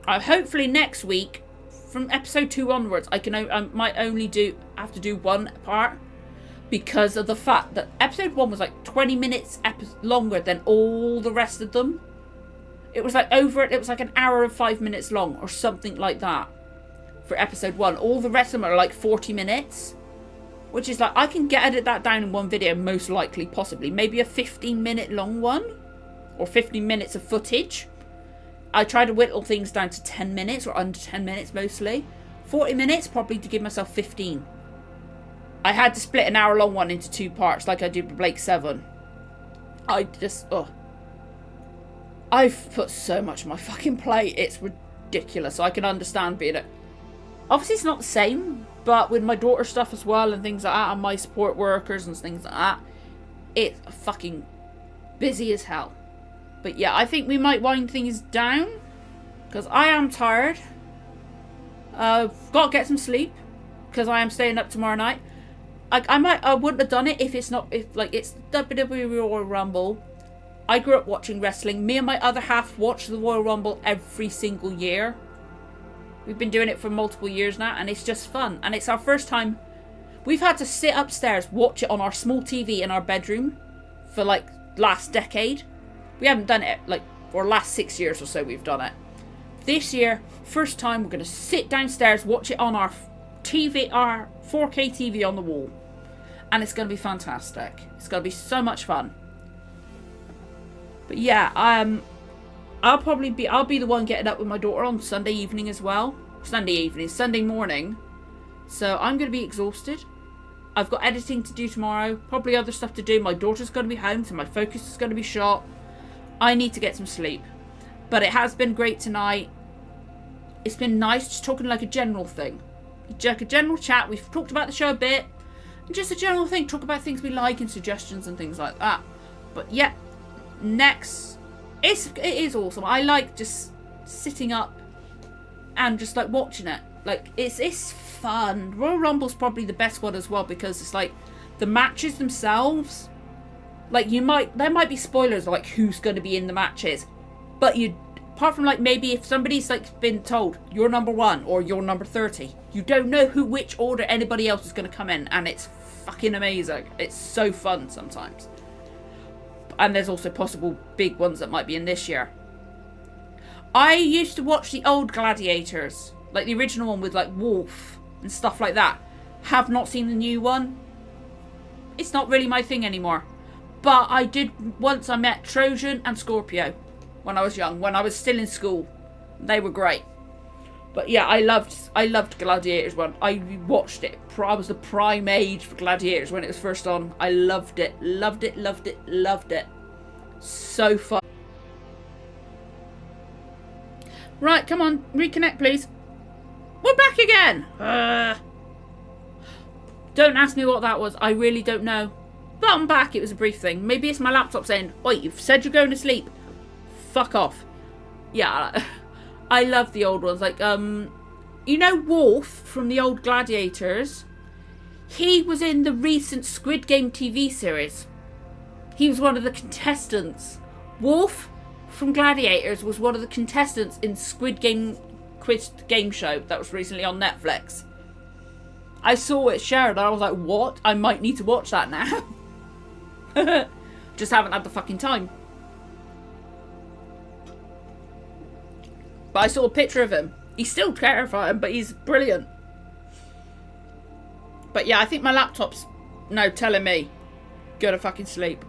hopefully next week, from episode 2 onwards, I might only have to do one part, because of the fact that episode 1 was like 20 minutes longer than all the rest of them. It was like an hour and 5 minutes long or something like that for episode 1. All the rest of them are like 40 minutes, which is like, I can edit that down in one video, most likely, possibly, maybe a 15-minute long one or 15 minutes of footage. I try to whittle things down to 10 minutes or under 10 minutes mostly. 40 minutes probably to give myself 15. I had to split an hour-long one into 2 parts like I did with Blake 7. I've put so much on my fucking plate. It's ridiculous. So I can understand being obviously it's not the same, but with my daughter stuff as well and things like that, and my support workers and things like that, it's fucking busy as hell. But yeah, I think we might wind things down, because I am tired. Got to get some sleep, because I am staying up tomorrow night. I wouldn't have done it if it's WWE Royal Rumble. I grew up watching wrestling. Me and my other half watch the Royal Rumble every single year. We've been doing it for multiple years now, and it's just fun. And it's our first time. We've had to sit upstairs, watch it on our small TV in our bedroom for like last decade. We haven't done it like for the last 6 years or so we've done it. This year, first time, we're going to sit downstairs, watch it on our TV, our 4K TV on the wall. And it's going to be fantastic. It's going to be so much fun. But yeah, I'll be the one getting up with my daughter on Sunday evening as well. Sunday morning. So I'm going to be exhausted. I've got editing to do tomorrow. Probably other stuff to do. My daughter's going to be home, so my focus is going to be shot. I need to get some sleep. But it has been great tonight. It's been nice just talking like a general thing. Like a general chat. We've talked about the show a bit. And just a general thing. Talk about things we like and suggestions and things like that. But yeah, next, it is awesome. I like just sitting up and just like watching it. Like it's fun. Royal Rumble's probably the best one as well, because it's like the matches themselves. Like there might be spoilers of like who's going to be in the matches, but apart from like maybe if somebody's like been told you're number 1 or you're number 30, you don't know which order anybody else is going to come in, and it's fucking amazing. It's so fun sometimes. And there's also possible big ones that might be in this year. I used to watch the old Gladiators, like the original one with like Wolf and stuff like that. Have not seen the new one. It's not really my thing anymore. But I did once. I met Trojan and Scorpio when I was young, when I was still in school. They were great. But yeah, I loved Gladiators when I watched it. I was the prime age for Gladiators when it was first on. I loved it. Loved it, loved it, loved it. So fun. Right, come on, reconnect please. We're back again! Don't ask me what that was. I really don't know. But I'm back. It was a brief thing. Maybe it's my laptop saying, "Oi, you've said you're going to sleep. Fuck off." Yeah, I love the old ones. Like, you know Wolf from the old Gladiators? He was in the recent Squid Game TV series. He was one of the contestants. Wolf from Gladiators was one of the contestants in Squid Game quiz game show that was recently on Netflix. I saw it shared and I was like, what? I might need to watch that now. Just haven't had the fucking time. But I saw a picture of him. He's still terrifying, but he's brilliant. But yeah, I think my laptop's now telling me, go to fucking sleep.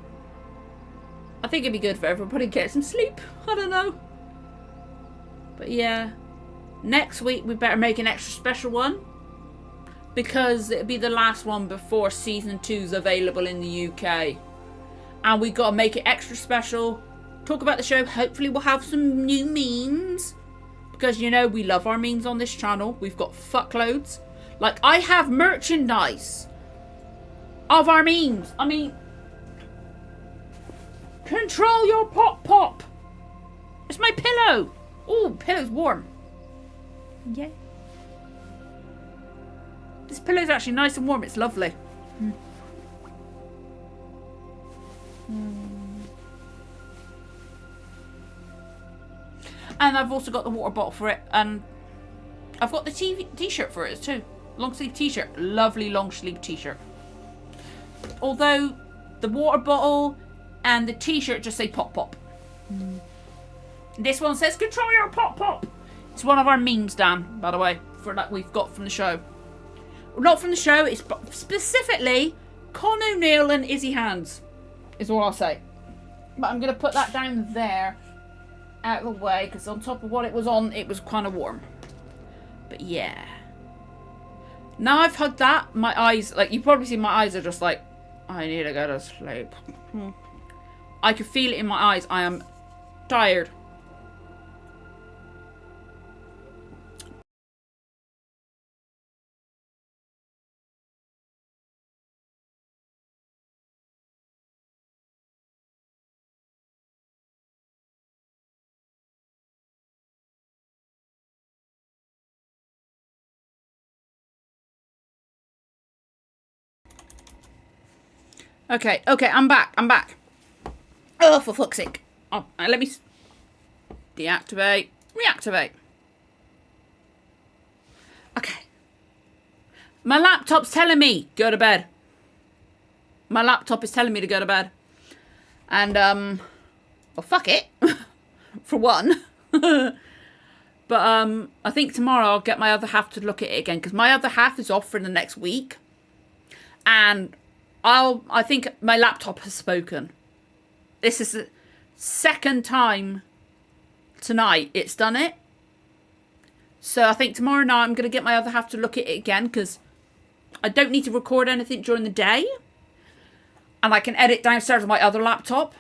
I think it'd be good for everybody to get some sleep. I don't know. But yeah. Next week we better make an extra special one. Because it'll be the last one before season 2's available in the UK. And we got to make it extra special. Talk about the show. Hopefully we'll have some new memes. Because, you know, we love our memes on this channel. We've got fuckloads. Like, I have merchandise of our memes. I mean, control your pop. It's my pillow. Oh, pillow's warm. Yeah. This pillow's actually nice and warm. It's lovely. And I've also got the water bottle for it. And I've got the t-shirt for it too. Long sleeve t-shirt. Lovely long sleeve t-shirt. Although the water bottle and the t-shirt just say pop. This one says control your pop. It's one of our memes, Dan, by the way, for that we've got from the show. Not from the show, it's specifically Con O'Neill and Izzy Hands, is all I'll say. But I'm going to put that down there, out of the way, because on top of what it was on, it was kind of warm. But yeah. Now I've hugged that, my eyes, like, you probably see my eyes are just like, I need to go to sleep. I can feel it in my eyes. I am tired. Okay, I'm back. Oh, for fuck's sake. Oh, let me deactivate, reactivate. Okay. My laptop's telling me, go to bed. My laptop is telling me to go to bed. And, well, fuck it. For one. But, I think tomorrow I'll get my other half to look at it again. Because my other half is off for the next week. And I think my laptop has spoken. This is the second time tonight it's done it. So I think tomorrow night I'm going to get my other half to look at it again, because I don't need to record anything during the day. And I can edit downstairs on my other laptop.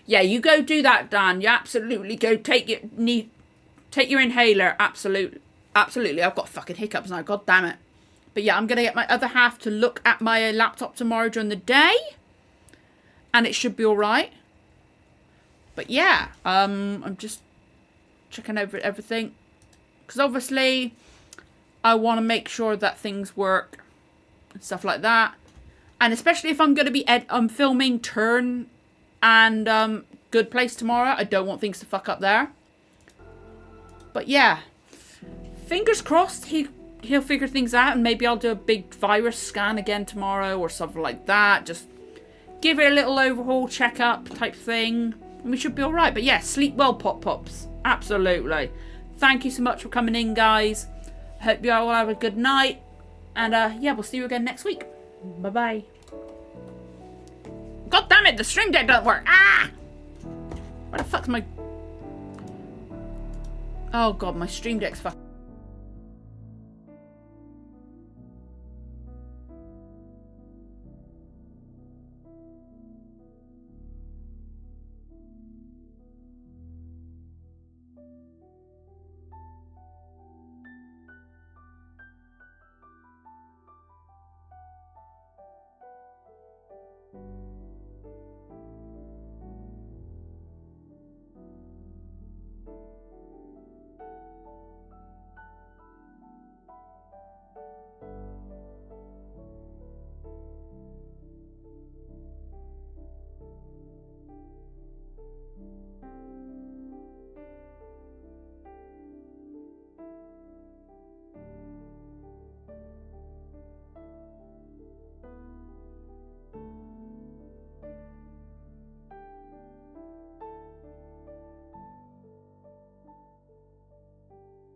Yeah, you go do that, Dan. You absolutely go take your inhaler. Absolutely. I've got fucking hiccups now. God damn it. But yeah, I'm going to get my other half to look at my laptop tomorrow during the day. And it should be alright. But yeah, I'm just checking over everything. Because obviously, I want to make sure that things work. And stuff like that. And especially if I'm going to be filming Turn and Good Place tomorrow. I don't want things to fuck up there. But yeah. Fingers crossed he'll figure things out, and maybe I'll do a big virus scan again tomorrow or something like that. Just give it a little overhaul, check up type thing, and we should be alright. But yeah, sleep well, Pops. Absolutely. Thank you so much for coming in, guys. Hope you all have a good night. And yeah, we'll see you again next week. Bye-bye. God damn it, the stream deck doesn't work. Ah! Where the fuck's my... Oh god, my Stream Deck's fucking...